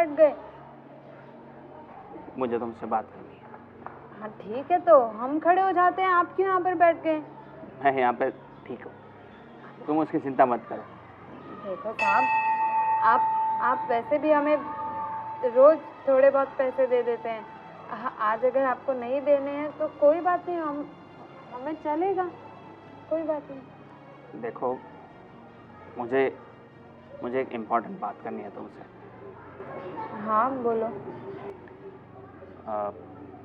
बैठ गए? मुझे तुमसे बात करनी है। हाँ ठीक है, तो हम खड़े हो जाते हैं, आप क्यों यहाँ पर बैठ गए? मैं यहाँ पे ठीक हूँ, तुम उसकी चिंता मत करो। देखो साहब, आप वैसे भी हमें रोज थोड़े बहुत पैसे दे देते हैं। आज अगर आपको नहीं देने हैं तो कोई बात नहीं, हमें चलेगा, कोई बात नहीं। देखो, मुझे एक इम्पोर्टेंट बात करनी है तुमसे। हाँ बोलो।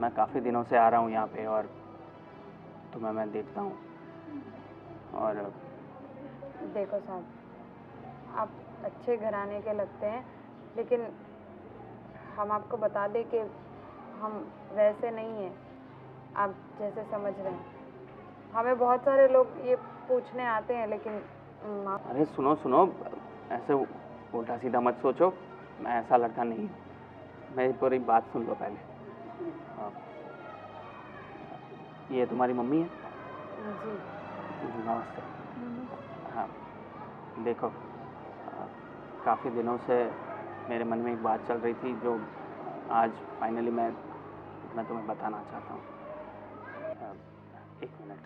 मैं काफ़ी दिनों से आ रहा हूँ यहाँ पे और तुम्हें मैं देखता हूँ। और देखो साहब, आप अच्छे घराने के लगते हैं, लेकिन हम आपको बता दें कि हम वैसे नहीं हैं आप जैसे समझ रहे हैं। हमें बहुत सारे लोग ये पूछने आते हैं, लेकिन अरे सुनो, ऐसे उल्टा सीधा मत सोचो, मैं ऐसा लड़का नहीं हूँ। मेरी पूरी बात सुन लो पहले। ये तुम्हारी मम्मी है? जी नमस्ते। हाँ देखो, काफ़ी दिनों से मेरे मन में एक बात चल रही थी जो आज फाइनली मैं तुम्हें बताना चाहता हूँ। एक मिनट।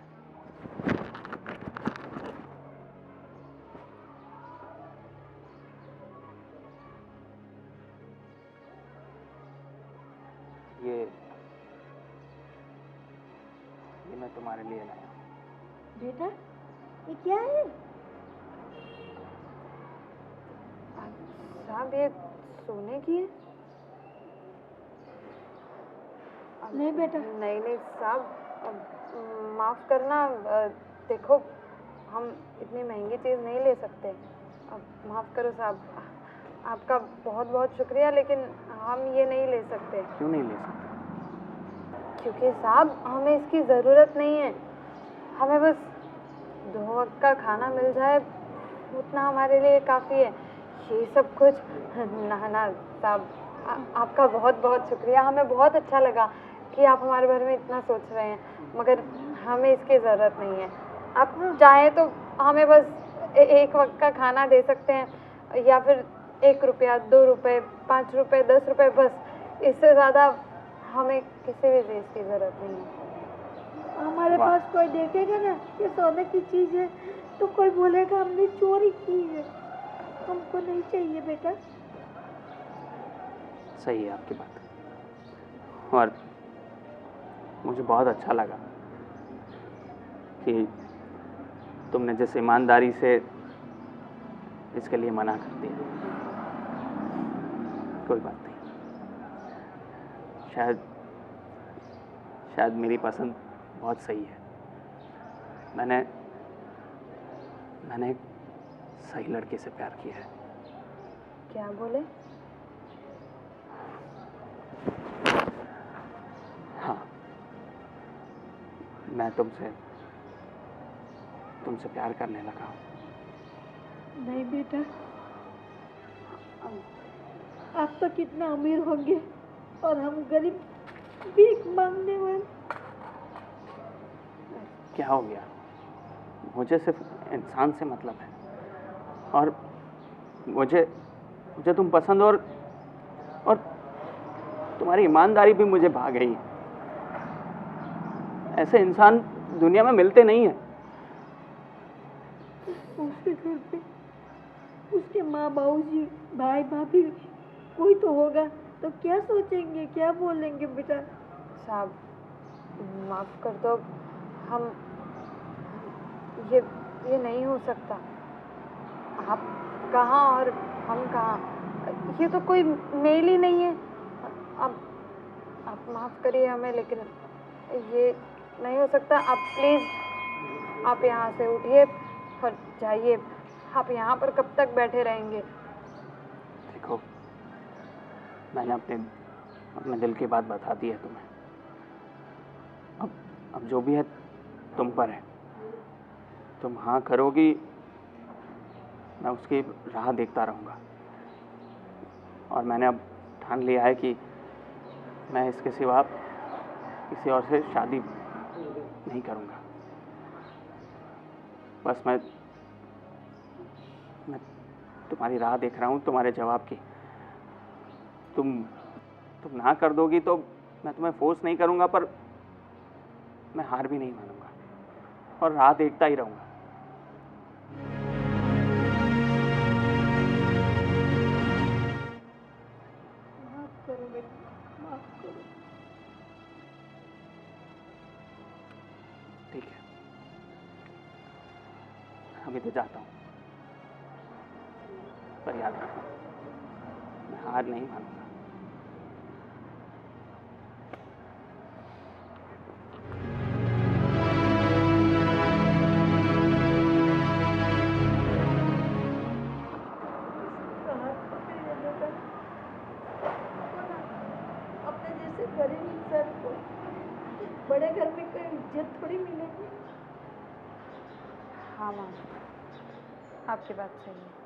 ये मैं तुम्हारे लिए लाया हूँ। बेटा, ये क्या है? साहब, ये सोने की है? नहीं बेटा। नहीं साहब, माफ़ करना। देखो, हम इतनी महंगी चीज़ नहीं ले सकते। अब माफ़ करो साहब, आपका बहुत बहुत शुक्रिया, लेकिन हम ये नहीं ले सकते। क्यों नहीं ले सकते? क्योंकि साहब, हमें इसकी ज़रूरत नहीं है। हमें बस 2 वक्त का खाना मिल जाए, उतना हमारे लिए काफ़ी है। ये सब कुछ ना साहब, आपका बहुत बहुत शुक्रिया। हमें बहुत अच्छा लगा कि आप हमारे बारे में इतना सोच रहे हैं, मगर हमें इसकी ज़रूरत नहीं है। आप चाहें तो हमें बस एक वक्त का खाना दे सकते हैं, या फिर 1 रुपया, 2 रुपये, 5 रुपये, 10 रुपये, बस। इससे ज़्यादा हमें किसी भी चीज़ की ज़रूरत नहीं है। हमारे पास कोई देखेगा ना ये सोने की चीज़ है तो कोई बोलेगा हमने चोरी की है। हमको नहीं चाहिए बेटा। सही है आपकी बात, और मुझे बहुत अच्छा लगा कि तुमने जिस ईमानदारी से इसके लिए मना कर दिया। कोई बात नहीं, शायद मेरी पसंद बहुत सही है। मैंने एक सही लड़के से प्यार किया है। क्या बोले? हाँ, मैं तुमसे प्यार करने लगा हूँ। नहीं बेटा, आप तो कितना अमीर होंगे और हम गरीब भीख मांगने वाले। क्या हो गया? मुझे सिर्फ इंसान से मतलब है, और मुझे तुम पसंद, और तुम्हारी ईमानदारी भी मुझे भा गई है। ऐसे इंसान दुनिया में मिलते नहीं हैं। उसके घर पे उसके माँ बाबूजी, भाई भाभी कोई तो होगा, तो क्या सोचेंगे, क्या बोलेंगे बेटा? साहब, माफ़ कर दो। हम ये नहीं हो सकता। आप कहाँ और हम कहाँ, ये तो कोई मेल ही नहीं है। अब आप माफ़ करिए हमें, लेकिन ये नहीं हो सकता। आप प्लीज़, आप यहाँ से उठिए और जाइए। आप यहाँ पर कब तक बैठे रहेंगे? देखो, मैंने अपने दिल की बात बता दी है तुम्हें। अब जो भी है तुम पर है। तुम हाँ करोगी, मैं उसकी राह देखता रहूँगा। और मैंने अब ठान लिया है कि मैं इसके सिवा किसी और से शादी नहीं करूँगा। बस मैं तुम्हारी राह देख रहा हूँ, तुम्हारे जवाब की। तुम ना कर दोगी तो मैं तुम्हें फोर्स नहीं करूँगा, पर मैं हार भी नहीं मानूंगा और राह देखता ही रहूँगा। माफ करो बेटा, माफ करो। ठीक है, अभी तो जाता हूँ, पर याद रखना मैं हार नहीं मानूंगा। हाथ पकड़िए बेटा, अपने जैसे गरीब इंसान को बड़े घर में कोई इज्जत थोड़ी मिलेगी। हाँ माँ, आपकी बात सही है।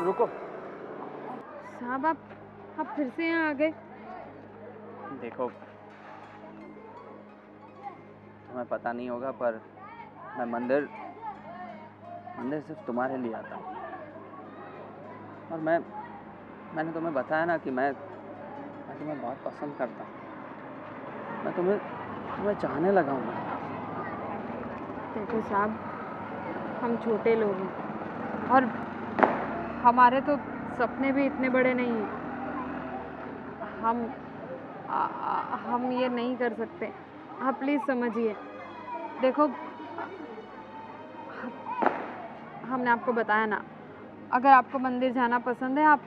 रुको। साहब आप फिर से यहाँ आ गए? देखो, तुम्हें पता नहीं होगा पर मैं मंदिर सिर्फ तुम्हारे लिए आता हूँ। और मैंने तुम्हें बताया ना कि मैं तुम्हें बहुत पसंद करता हूँ। मैं तुम्हें चाहने लगा हूँ। देखो साहब, हम छोटे लोग हैं और हमारे तो सपने भी इतने बड़े नहीं हैं। हम ये नहीं कर सकते। आप प्लीज़ समझिए। देखो, हमने आपको बताया ना, अगर आपको मंदिर जाना पसंद है, आप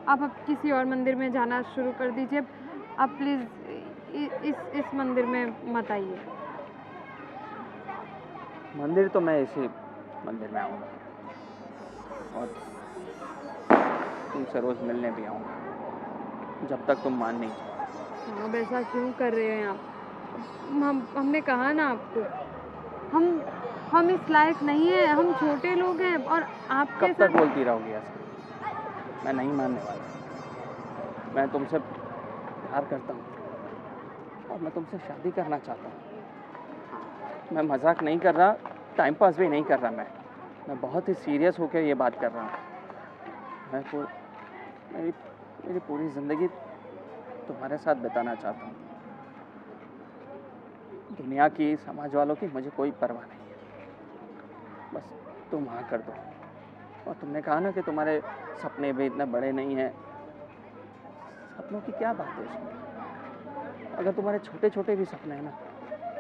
अब किसी और मंदिर में जाना शुरू कर दीजिए। आप प्लीज़ इस मंदिर में मत आइए। मंदिर तो मैं इसी मंदिर में आऊँगा और तुमसे रोज़ मिलने भी आऊँगा, जब तक तुम मान नहीं जाओ। अब ऐसा क्यों कर रहे हैं आप? हमने कहा ना आपको, हम इस लायक नहीं हैं। हम छोटे लोग हैं और आपके कब तक बोलती रहोगी ऐसा? मैं नहीं मानने वाला। मैं तुमसे प्यार करता हूँ और मैं तुमसे शादी करना चाहता हूँ। मैं मजाक नहीं कर रहा, टाइम पास भी नहीं कर रहा। मैं बहुत ही सीरियस होकर ये बात कर रहा हूँ। मेरी पूरी ज़िंदगी तुम्हारे साथ बिताना चाहता हूँ। दुनिया की, समाज वालों की मुझे कोई परवाह नहीं है। बस तुम हाँ कर दो। और तुमने कहा ना कि तुम्हारे सपने भी इतने बड़े नहीं हैं। सपनों की क्या बात है इसमें? अगर तुम्हारे छोटे छोटे भी सपने हैं ना,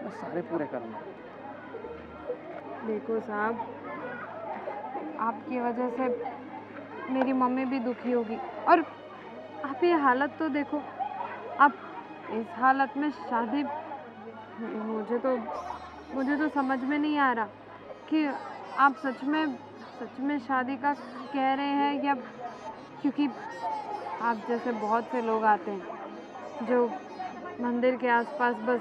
मैं सारे पूरे करूँगा। देखो साहब, आपकी वजह से मेरी मम्मी भी दुखी होगी और आप ये हालत तो देखो। आप इस हालत में शादी, मुझे तो समझ में नहीं आ रहा कि आप सच में शादी का कह रहे हैं, या क्योंकि आप जैसे बहुत से लोग आते हैं जो मंदिर के आसपास बस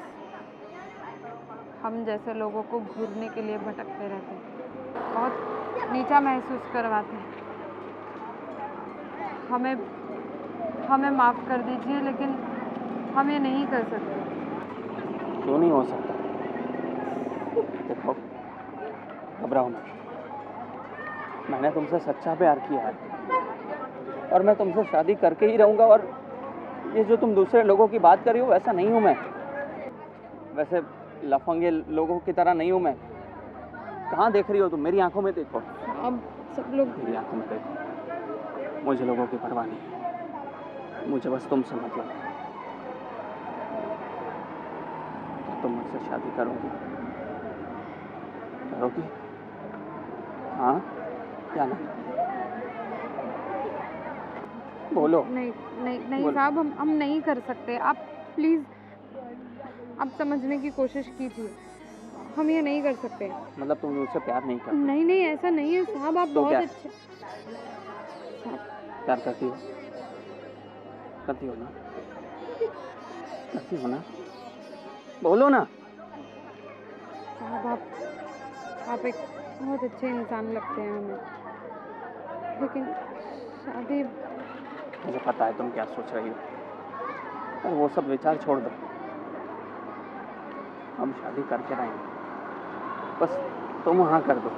हम जैसे लोगों को घूरने के लिए भटकते रहते हैं, बहुत नीचा महसूस करवाते हैं। हमें माफ़ कर दीजिए, लेकिन हम ये नहीं कर सकते। क्यों नहीं हो सकता? देखो, घबराओ ना। मैंने तुमसे सच्चा प्यार किया है और मैं तुमसे शादी करके ही रहूँगा। और ये जो तुम दूसरे लोगों की बात कर रही हो, वैसा नहीं हूँ मैं। वैसे लफंगे लोगों की तरह नहीं हूँ मैं। कहाँ देख रही हो तुम? मेरी आंखों में देखो। अब सब लोग मेरी आंखों में देखो। मुझे लोगों की परवाह नहीं है, मुझे बस तुमसे मतलब है। तुम मुझसे शादी करोगी? हाँ या ना? बोलो। नहीं साहब, हम नहीं कर सकते। आप प्लीज़, आप समझने की कोशिश कीजिए। हम ये नहीं कर सकते। मतलब तुम मुझसे प्यार नहीं करती? नहीं, ऐसा नहीं है साहब। आप तो बहुत क्या? अच्छे प्यार करती हो? करती हो ना? करती हो ना? बोलो ना। साहब, आप एक बहुत अच्छे इंसान लगते हैं हमें, लेकिन शादी... मुझे पता है तुम क्या सोच रही हो, और वो सब विचार छोड़ दो। हम शादी करके रहेंगे, बस तुम हाँ कर दो।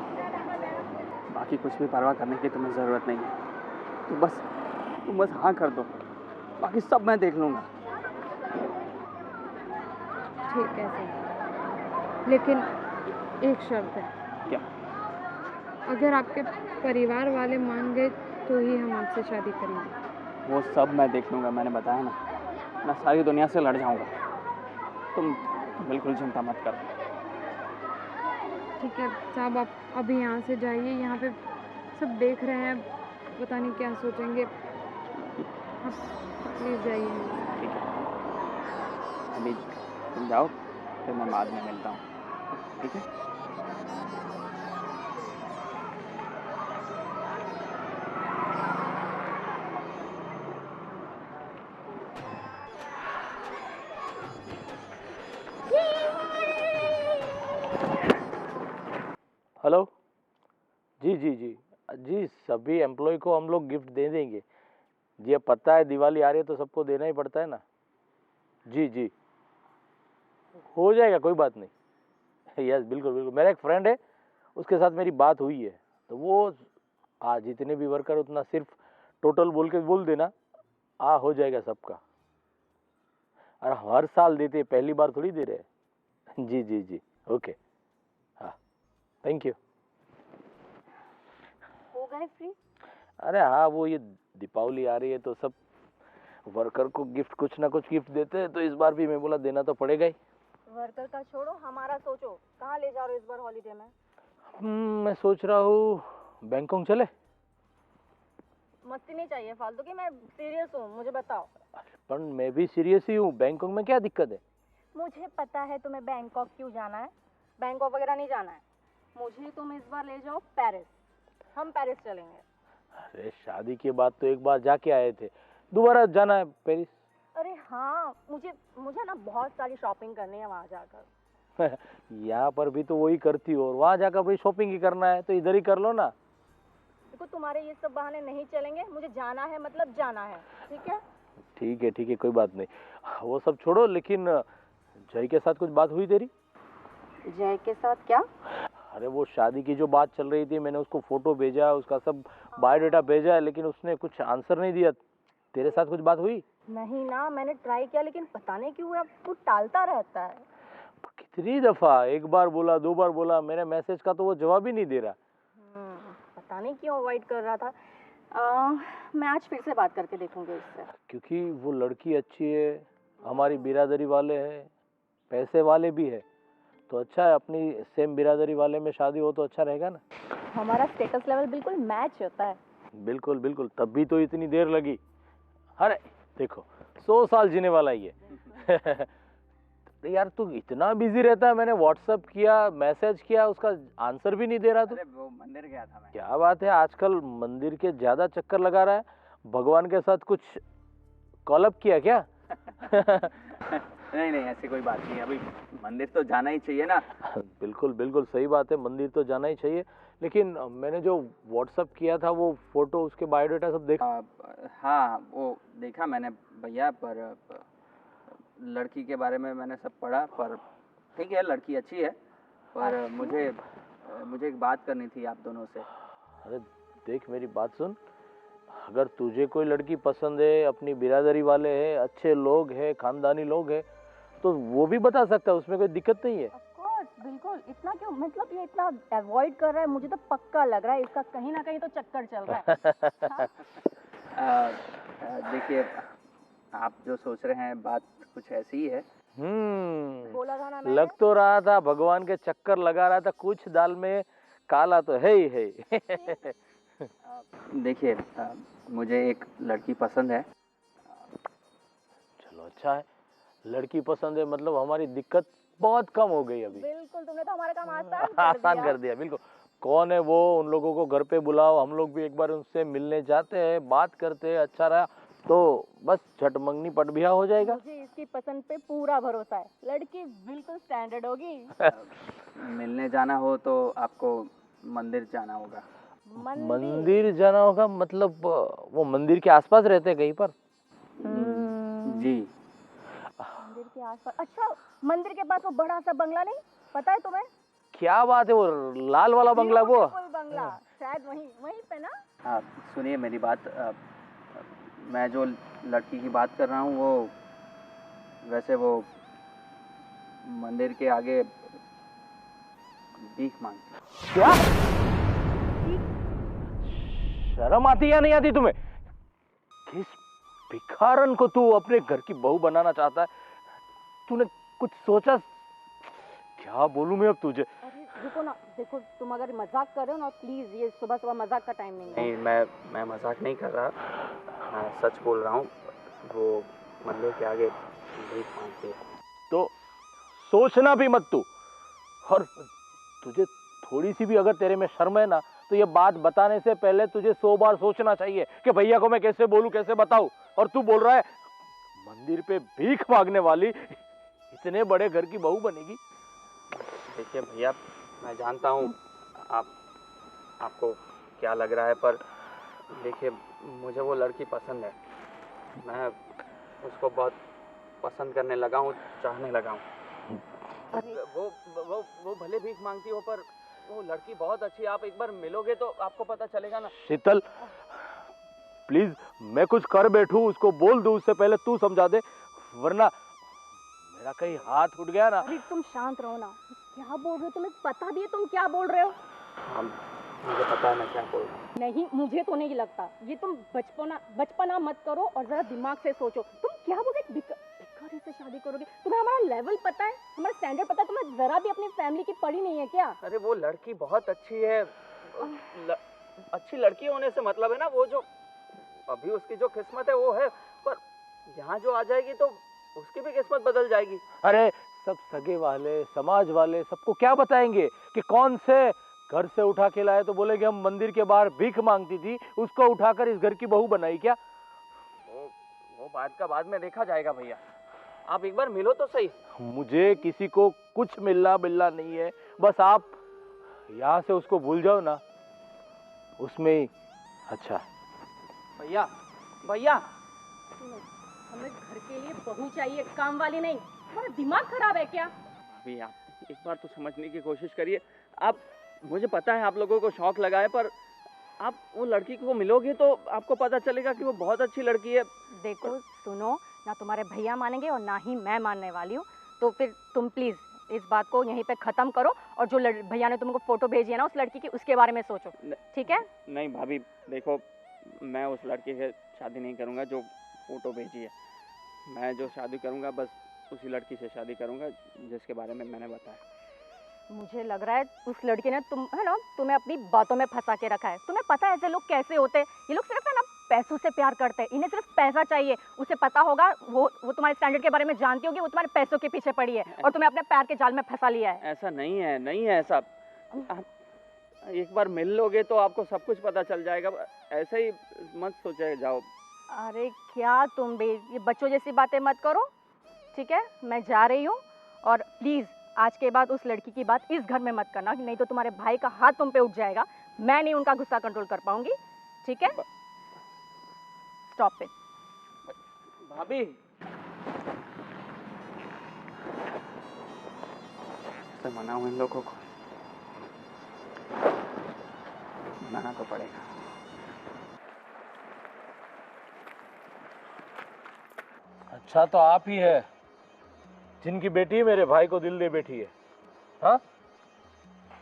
बाकी कुछ भी परवाह करने की तुम्हें ज़रूरत नहीं है। तुम बस हाँ कर दो, बाकी सब मैं देख लूँगा। ठीक है सर, लेकिन एक शर्त है। क्या? अगर आपके परिवार वाले मान गए तो ही हम आपसे शादी करेंगे। वो सब मैं देख लूँगा, मैंने बताया ना, मैं सारी दुनिया से लड़ जाऊँगा। तुम बिल्कुल चिंता मत करो। ठीक है साहब, आप अभी यहाँ से जाइए, यहाँ पे सब देख रहे हैं, पता नहीं क्या सोचेंगे। आप प्लीज़ जाइए। ठीक है, अभी तुम जाओ, फिर मैं बाद में मिलता हूँ, ठीक है? हेलो। जी जी जी जी, सभी एम्प्लॉय को हम लोग गिफ्ट दे देंगे जी। अब पता है दिवाली आ रही है तो सबको देना ही पड़ता है ना। जी जी, हो जाएगा, कोई बात नहीं। यस बिल्कुल बिल्कुल, मेरा एक फ्रेंड है, उसके साथ मेरी बात हुई है, तो वो आज जितने भी वर्कर उतना सिर्फ टोटल बोल के बोल देना, हो जाएगा सबका। और हर साल देते, पहली बार थोड़ी दे रहे हैं। जी जी जी, ओके, हाँ, थैंक यू। हो गए फ्री? अरे हाँ, वो ये दीपावली आ रही है तो सब वर्कर को गिफ्ट, कुछ ना कुछ गिफ्ट देते हैं, तो इस बार भी मैं बोला देना तो पड़ेगा ही। वर्कर का छोड़ो, हमारा सोचो, कहाँ ले जा रहे हो इस बार हॉलीडे में? मैं सोच रहा हूँ बैंकॉक चले। मस्ती नहीं चाहिए फालतू की, मैं सीरियस हूँ, मुझे बताओ। पर मैं भी सीरियस ही हूँ, बैंकॉक में क्या दिक्कत है? मुझे पता है तुम्हें बैंकॉक क्यों जाना है, बैंकॉक वगैरह नहीं जाना है। मुझे तुम इस बार ले जाओ पेरिस, हम पेरिस चलेंगे। अरे शादी के बाद तो एक बार जाके आए थे, दोबारा जाना है पेरिस? अरे हाँ, मुझे ना बहुत सारी शॉपिंग करनी है वहाँ जाकर। यहाँ पर भी तो वही करती हो, और वहाँ जाकर भी शॉपिंग ही करना है, तो इधर ही कर लो ना। देखो तुम्हारे ये सब बहाने नहीं चलेंगे, मुझे जाना है मतलब जाना है, ठीक है? ठीक है, कोई बात नहीं, वो सब छोड़ो। लेकिन जय के साथ कुछ बात हुई तेरी? जय के साथ क्या? अरे वो शादी की जो बात चल रही थी, मैंने उसको फोटो भेजा, उसका सब बायोडाटा भेजा है, लेकिन उसने कुछ आंसर नहीं दिया। तेरे साथ कुछ बात हुई? नहीं ना, मैंने ट्राई किया लेकिन पता नहीं क्यों वो टालता रहता है। कितनी दफा, एक बार बोला, दो बार बोला, मेरे मैसेज का तो वो जवाब ही नहीं दे रहा। पता नहीं क्यों अवॉइड कर रहा था। मैं आज फिर से बात करके देखूंगी उससे। क्योंकि वो लड़की अच्छी है, हमारी बिरादरी वाले है, पैसे वाले भी है, तो अच्छा है, अपनी सेम बिरादरी वाले में शादी हो तो अच्छा रहेगा ना। हमारा स्टेटस लेवल बिल्कुल मैच होता है। बिल्कुल बिल्कुल, तब भी तो इतनी देर लगी। अरे देखो, 100 साल जीने वाला ही है। यार तू इतना बिजी रहता है, मैंने व्हाट्सएप किया, मैसेज किया, उसका आंसर भी नहीं दे रहा तू। अरे वो मंदिर गया था मैं। क्या बात है, आजकल मंदिर के ज्यादा चक्कर लगा रहा है, भगवान के साथ कुछ कॉलअप किया क्या? नहीं ऐसी कोई बात नहीं, अभी मंदिर तो जाना ही चाहिए ना। बिल्कुल बिल्कुल सही बात है, मंदिर तो जाना ही चाहिए, लेकिन मैंने जो व्हाट्सएप किया था वो फोटो, उसके बायोडाटा सब देखा। हाँ वो देखा मैंने भैया, पर लड़की के बारे में मैंने सब पढ़ा, पर ठीक है लड़की अच्छी है, पर मुझे एक बात करनी थी आप दोनों से। अरे देख मेरी बात सुन, अगर तुझे कोई लड़की पसंद है, अपनी बिरादरी वाले हैं, अच्छे लोग हैं, खानदानी लोग हैं, तो वो भी बता सकता है, उसमें कोई दिक्कत नहीं है। ऑफ कोर्स, बिल्कुल। इतना क्यों, मतलब ये इतना अवॉइड कर रहा है, मुझे तो पक्का लग रहा है इसका कहीं ना कहीं तो चक्कर चल रहा है। देखिए, आप जो सोच रहे हैं बात कुछ ऐसी ही है। बोला था ना मैंने। लग तो रहा था भगवान के चक्कर लगा रहा था, कुछ दाल में काला तो है ही है। देखिए, मुझे एक लड़की पसंद है। चलो अच्छा है, लड़की पसंद है, मतलब हमारी दिक्कत बहुत कम हो गई अभी। बिल्कुल, तुमने तो हमारा काम आसान कर दिया, बिल्कुल। कौन है वो, उन लोगों को घर पे बुलाओ, हम लोग भी एक बार उनसे मिलने जाते हैं, बात करते हैं, अच्छा रहा तो बस झट मंगनी पट बिहा हो जाएगा। मुझे इसकी पसंद पे पूरा भरोसा है, लड़की बिल्कुल स्टैंडर्ड होगी। मिलने जाना हो तो आपको मंदिर जाना होगा। मंदिर जाना होगा, मतलब वो मंदिर के आसपास रहते हैं कहीं पर? जी। मंदिर के आसपास? अच्छा, मंदिर के पास वो बड़ा सा बंगला नहीं, पता है तुम्हें? क्या बात है, वो लाल वाला बंगला वो? बंगला शायद वहीं वहीं पे ना। आप सुनिए मेरी बात। मैं जो लड़की की बात कर रहा हूँ वो वैसे वो मंदिर के आगे भीख मांगती है। क्या? शर्म आती या नहीं आती तुम्हें? किस भिखारन को तू अपने घर की बहू बनाना चाहता है? तूने कुछ सोचा? क्या बोलूं मैं अब तुझे? अरे रुको ना, देखो तुम अगर मजाक कर रहे हो ना प्लीज, ये सुबह सुबह मजाक का टाइम नहीं है। नहीं, मैं मजाक नहीं कर रहा, मैं सच बोल रहा हूँ। वो मंदिर के आगे भीख मांगती है। तो सोचना भी मत तू। और तुझे थोड़ी सी भी अगर तेरे में शर्म है ना, तो ये बात बताने से पहले तुझे 100 बार सोचना चाहिए कि भैया को मैं कैसे बोलूं, कैसे बताऊं। और तू बोल रहा है मंदिर पे भीख मांगने वाली इतने बड़े घर की बहू बनेगी? देखिए भैया, मैं जानता हूँ आपको क्या लग रहा है, पर देखिए मुझे वो लड़की पसंद है। मैं उसको बहुत पसंद करने लगा हूँ, चाहने लगा हूँ। वो भले भीख मांगती हो, पर वो लड़की बहुत अच्छी है। आप एक बार मिलोगे तो आपको पता चलेगा ना। शीतल प्लीज, मैं कुछ कर बैठूं उसको बोल दूं उससे पहले तू समझा दे, वरना मेरा कहीं हाथ उठ गया ना। अरे तुम शांत रहो ना, क्या बोल रहे हो? तुम्हें पता भी है तुम क्या बोल रहे हो? हाँ, मुझे पता है मैं क्या बोल रहा हूँ। नहीं, मुझे तो नहीं लगता। ये तुम बचपना मत करो और जरा दिमाग से सोचो। तुम क्या बोल रहे, भिखारी से शादी करोगे? तुम्हें हमारा लेवल पता है, हमारा स्टैंडर्ड पता है? तुम्हें जरा भी अपनी फैमिली की पड़ी नहीं है क्या? अरे वो लड़की बहुत अच्छी है। अच्छी लड़की होने से मतलब है ना, वो जो अभी उसकी जो किस्मत है वो है, पर यहाँ जो आ जाएगी तो उसकी भी किस्मत बदल जाएगी। अरे सब सगे वाले, समाज वाले सबको क्या बताएंगे कि कौन से घर से उठा के लाए, तो बोलेंगे हम मंदिर के बाहर भीख मांगती थी, उसको उठाकर इस घर की बहू बनाई क्या? वो बात का बाद में देखा जाएगा भैया। आप एक बार मिलो तो सही। मुझे किसी को कुछ मिलना बिलना नहीं है, बस आप यहाँ से उसको भूल जाओ ना, उसमें ही अच्छा। भैया भैया, हमें घर के लिए बहू चाहिए, काम वाली नहीं। तुम्हारा दिमाग खराब है क्या? अभी आप एक बार तो समझने की कोशिश करिए। आप, मुझे पता है आप लोगों को शौक लगा है, पर आप वो लड़की को मिलोगे तो आपको पता चलेगा कि वो बहुत अच्छी लड़की है। देखो सुनो, ना तुम्हारे भैया मानेंगे और ना ही मैं मानने वाली हूँ। तो फिर तुम प्लीज इस बात को यहीं पे खत्म करो, और जो भैया ने तुमको फोटो भेजी है ना उस लड़की की, उसके बारे में सोचो, ठीक है? नहीं भाभी, देखो मैं उस लड़की से शादी नहीं करूँगा जो फोटो भेजी है। मैं जो शादी करूँगा बस उसी लड़की से शादी करूँगा जिसके बारे में मैंने बताया। मुझे लग रहा है उस लड़की ने तुम्हें अपनी बातों में फंसा के रखा है। तुम्हें पता है ऐसे लोग कैसे होते हैं? ये लोग सिर्फ है ना पैसों से प्यार करते हैं, इन्हें सिर्फ पैसा चाहिए। उसे पता होगा, वो तुम्हारे स्टैंडर्ड के बारे में जानती होगी, वो तुम्हारे पैसों के पीछे पड़ी है और तुम्हें अपने पैर के जाल में फंसा लिया है। ऐसा नहीं है, नहीं है ऐसा। आप एक बार मिल लोगे तो आपको सब कुछ पता चल जाएगा। ऐसे ही मत सोचे जाओ। अरे क्या तुम भी ये बच्चों जैसी बातें मत करो, ठीक है? मैं जा रही हूँ, और प्लीज आज के बाद उस लड़की की बात इस घर में मत करना, नहीं तो तुम्हारे भाई का हाथ तुम पे उठ जाएगा। मैं नहीं उनका गुस्सा कंट्रोल कर पाऊंगी, ठीक है? Stop it. भाभी, से मनाओ इन लोगों को, मनाना तो पड़ेगा। अच्छा तो आप ही है जिनकी बेटी मेरे भाई को दिल दे बैठी है? हाँ,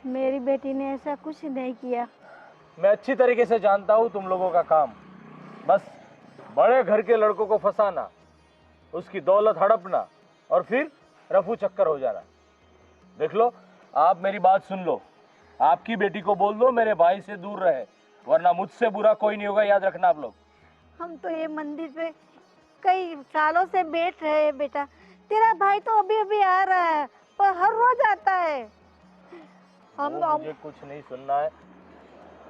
मेरी बेटी ने ऐसा कुछ नहीं किया। मैं अच्छी तरीके से जानता हूँ तुम लोगों का काम, बस बड़े घर के लड़कों को फंसाना, उसकी दौलत हड़पना और फिर रफू चक्कर हो जाना। देख लो, आप मेरी बात सुन लो, आपकी बेटी को बोल दो मेरे भाई से दूर रहे, वरना मुझसे बुरा कोई नहीं होगा, याद रखना आप लोग। हम तो ये मंदिर पे कई सालों से बैठ रहे हैं बेटा। तेरा भाई तो अभी अभी आ रहा है, पर हर रोज आता है। मुझे कुछ नहीं सुनना है।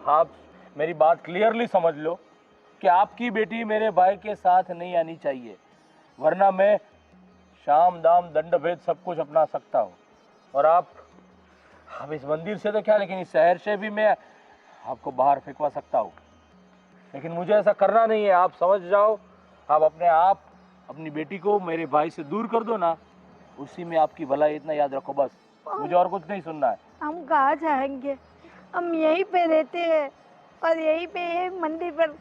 आप मेरी बात क्लियरली समझ लो कि आपकी बेटी मेरे भाई के साथ नहीं आनी चाहिए, वरना मैं शाम दाम दंड भेद सब कुछ अपना सकता हूँ। और आप इस मंदिर से तो क्या, लेकिन इस शहर से भी मैं आपको बाहर फेंकवा सकता हूँ, लेकिन मुझे ऐसा करना नहीं है। आप समझ जाओ, आप अपनी बेटी को मेरे भाई से दूर कर दो ना, उसी में आपकी भलाई। इतना याद रखो बस, मुझे और कुछ नहीं सुनना है। हम कहाँ जाएंगे? हम यहीं पे रहते हैं और यहीं पे ये मंदिर पर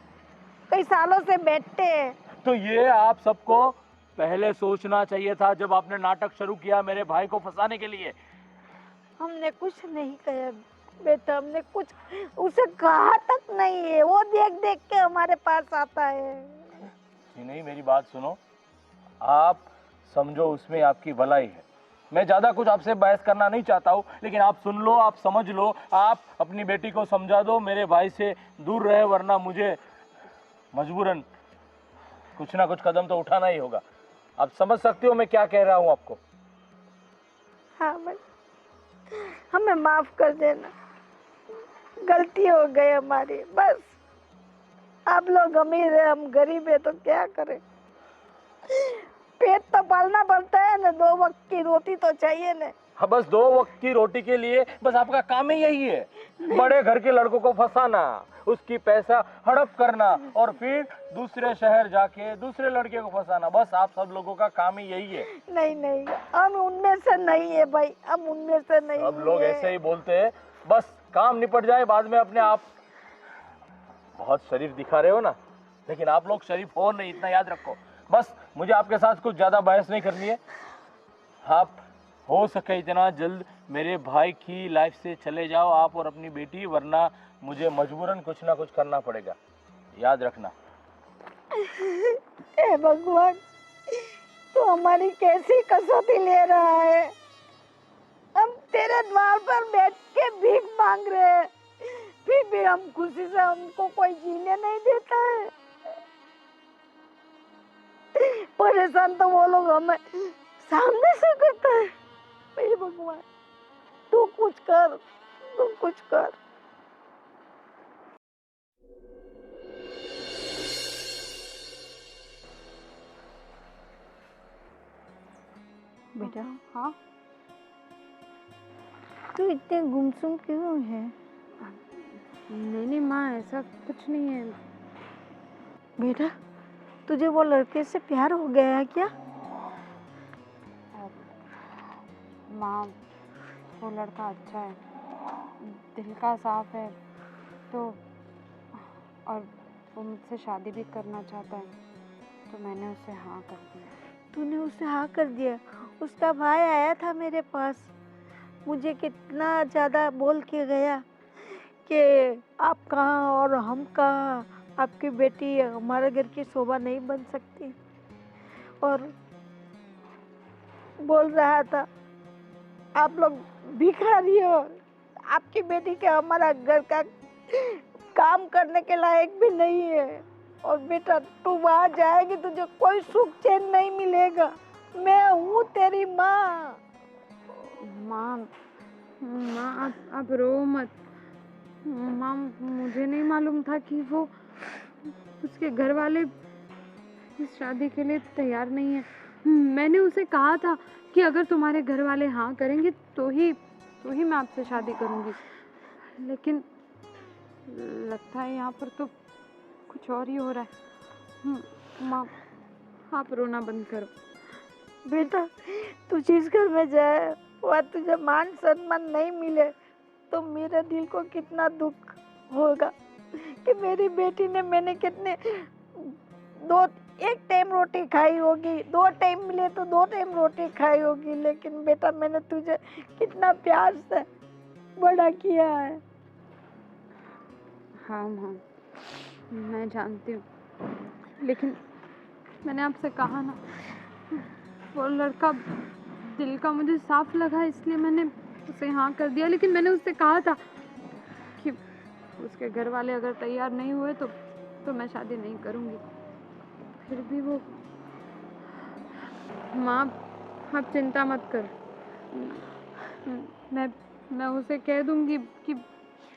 कई सालों से बैठते हैं। तो ये आप सबको पहले सोचना चाहिए था जब आपने नाटक शुरू किया मेरे भाई को फंसाने के लिए। हमने कुछ नहीं कहा बेटा, हमने कुछ उसे कहा तक नहीं है। वो देख देख के हमारे पास आता है। जी नहीं, मेरी बात सुनो, आप समझो उसमें आपकी भलाई है। मैं ज्यादा कुछ आपसे बहस करना नहीं चाहता हूँ, लेकिन आप सुन लो, आप समझ लो, आप अपनी बेटी को समझा दो मेरे भाई से दूर रहे, वरना मुझे मजबूरन कुछ ना कुछ कदम तो उठाना ही होगा। आप समझ सकते हो मैं क्या कह रहा हूँ आपको? हाँ भाई, हमें माफ कर देना, गलती हो गई हमारी। बस आप लोग अमीर है, हम गरीब है, तो क्या करें? पेट तो पालना पड़ता है ना, 2 वक्त की रोटी तो चाहिए ना। हाँ, बस 2 वक्त की रोटी के लिए बस आपका काम ही यही है, बड़े घर के लड़कों को फंसाना, उसकी पैसा हड़प करना और फिर दूसरे शहर जाके दूसरे लड़के को फंसाना। बस आप सब लोगों का काम ही यही है। नहीं नहीं, हम उनमें से नहीं है भाई, हम उनमें से नहीं। सब लोग ऐसे ही बोलते हैं, बस काम निपट जाए बाद में अपने आप। बहुत शरीफ दिखा रहे हो ना, लेकिन आप लोग शरीफ हो नहीं, इतना याद रखो। बस मुझे आपके साथ कुछ ज्यादा बहस नहीं करनी है। आप हो सके इतना जल्द मेरे भाई की लाइफ से चले जाओ, आप और अपनी बेटी, वरना मुझे मजबूरन कुछ ना कुछ करना पड़ेगा, याद रखना। हे भगवान, तू हमारी कैसी कसौटी ले रहा है? हम तेरे द्वार पर बैठ के भीख मांग रहे हैं, फिर भी हम खुशी से हमको कोई जीने नहीं देता है। परेशान तो वो लोग हमें सामने से करता है। हे भगवान, तू कुछ कर, तू कुछ कर। बेटा, हाँ तू इतने गुमसुम क्यों है? नहीं माँ, ऐसा कुछ नहीं है। बेटा, तुझे वो लड़के से प्यार हो गया है क्या? माँ, वो लड़का अच्छा है, दिल का साफ है, तो और वो मुझसे शादी भी करना चाहता है, तो मैंने उसे हाँ कर दिया। तूने उसे हाँ कर दिया? उसका भाई आया था मेरे पास, मुझे कितना ज़्यादा बोल के गया कि आप कहाँ और हम कहाँ, आपकी बेटी हमारे घर की शोभा नहीं बन सकती। और बोल रहा था आप लोग भिखारी हो, आपकी बेटी के हमारा घर का काम करने के लायक भी नहीं है। और बेटा, तू वहाँ जाएगी तुझे कोई सुख चैन नहीं मिलेगा। मैं हूँ तेरी माँ। माँ माँ, आप रो मत। माँ, मुझे नहीं मालूम था कि वो उसके घर वाले इस शादी के लिए तैयार नहीं है। मैंने उसे कहा था कि अगर तुम्हारे घर वाले हाँ करेंगे तो ही मैं आपसे शादी करूँगी, लेकिन लगता है यहाँ पर तो कुछ और ही हो रहा है। माँ, आप रोना बंद करो। बेटा, तू जिस घर में जाए वह तुझे मान सम्मान नहीं मिले तो मेरे दिल को कितना दुख होगा कि मेरी बेटी ने, मैंने कितने एक टाइम रोटी खाई होगी, 2 टाइम मिले तो 2 टाइम रोटी खाई होगी, लेकिन बेटा मैंने तुझे कितना प्यार से बड़ा किया है। हाँ माँ, मैं जानती हूँ, लेकिन मैंने आपसे कहा ना, वो लड़का दिल का मुझे साफ लगा, इसलिए मैंने उसे हाँ कर दिया। लेकिन मैंने उससे कहा था कि उसके घर वाले अगर तैयार नहीं हुए तो मैं शादी नहीं करूँगी। फिर भी वो, माँ आप चिंता मत कर, मैं उसे कह दूँगी कि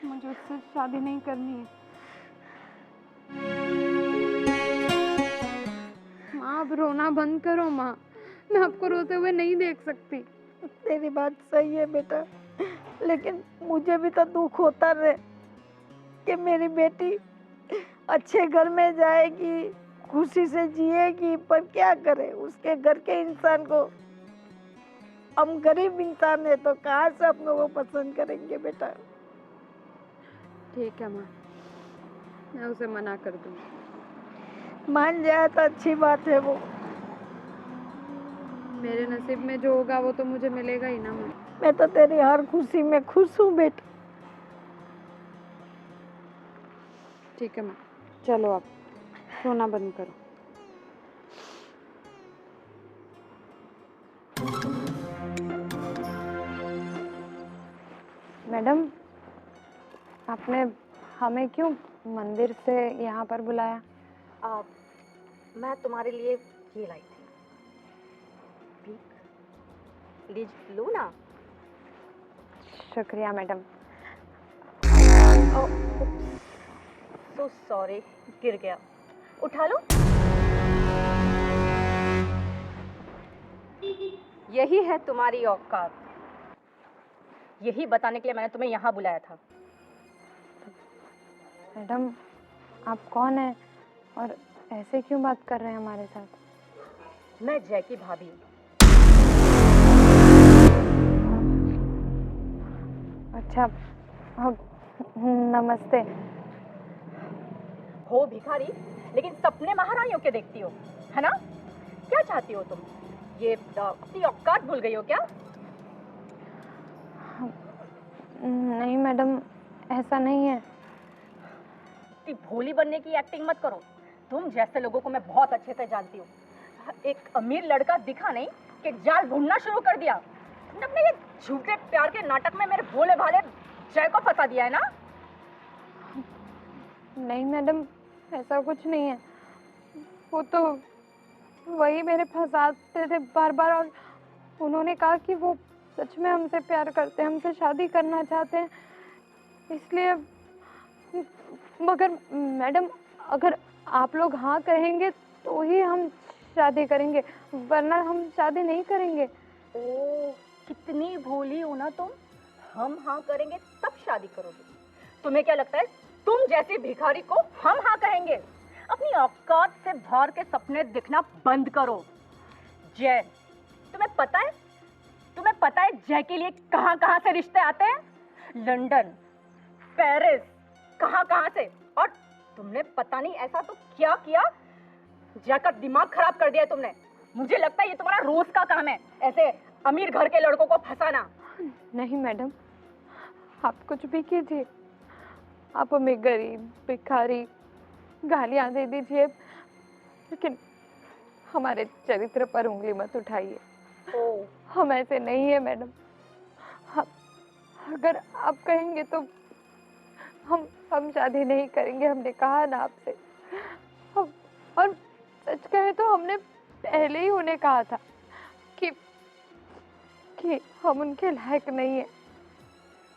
मुझे उससे शादी नहीं करनी है। माँ, आप रोना बंद करो। माँ, मैं आपको रोते हुए नहीं देख सकती। तेरी बात सही है बेटा, लेकिन मुझे भी तो दुख होता रहे कि मेरी बेटी अच्छे घर में जाएगी, खुशी से जिएगी, पर क्या करे, उसके घर के इंसान को हम गरीब इंसान है तो कहाँ से हम लोग वो पसंद करेंगे बेटा। ठीक है माँ, मैं उसे मना कर दूँगी। मान जाए तो अच्छी बात है। वो मेरे नसीब में जो होगा वो तो मुझे मिलेगा ही ना माँ। मैं तो तेरी हर खुशी में खुश हूँ बेटा। ठीक है माँ, चलो अब सोना बंद करो। मैडम, आपने हमें क्यों मंदिर से यहाँ पर बुलाया? मैं तुम्हारे लिए ये लाई थी, लीज लो ना। शुक्रिया मैडम। सो सॉरी, गिर गया, उठा लो। यही है तुम्हारी औकात, यही बताने के लिए मैंने तुम्हें यहाँ बुलाया था। मैडम, आप कौन हैं और ऐसे क्यों बात कर रहे हैं हमारे साथ? मैं जैकी भाभी हूँ। अच्छा, अब नमस्ते। हो भिखारी, लेकिन सपने महारानियों के देखती हो, है ना? क्या चाहती हो तुम? ये अपनी औकात भूल गई हो क्या? नहीं मैडम, ऐसा नहीं है। इतनी भोली बनने की एक्टिंग मत करो। तुम जैसे लोगों को मैं बहुत अच्छे से जानती हूँ। एक अमीर लड़का दिखा नहीं कि जाल ढूंढना शुरू कर दिया। तुमने अपने ये झूठे प्यार के नाटक में मेरे भोले भाले जय को फंसा दिया है ना? नहीं मैडम, ऐसा कुछ नहीं है। वो तो वही मेरे फंसाते थे बार बार, और उन्होंने कहा कि वो सच में हमसे प्यार करते हैं, हमसे शादी करना चाहते हैं, इसलिए। मगर मैडम, अगर आप लोग हाँ कहेंगे तो ही हम शादी करेंगे, वरना हम शादी नहीं करेंगे। ओह, कितनी भोली हो ना तुम। हम हाँ करेंगे तब शादी करोगे। तुम्हें क्या लगता है तुम जैसे भिखारी को हम हाँ कहेंगे? अपनी औकात से बाहर के सपने दिखना बंद करो। जय, तुम्हें पता है जय के लिए कहाँ कहाँ से रिश्ते आते हैं? लंदन, पेरिस, कहाँ से। और तुमने पता नहीं ऐसा तो क्या किया, जय का दिमाग खराब कर दिया है तुमने। मुझे लगता है ये तुम्हारा रोज का काम है, ऐसे अमीर घर के लड़कों को फंसाना। नहीं मैडम, आप कुछ भी कीजिए, आप हमें गरीब, भिखारी गालियां दे दीजिए, लेकिन हमारे चरित्र पर उंगली मत उठाइए। हम ऐसे नहीं है मैडम। अगर आप कहेंगे तो हम शादी नहीं करेंगे, हमने कहा ना आपसे। और सच कहे तो हमने पहले ही उन्हें कहा था कि हम उनके लायक नहीं है,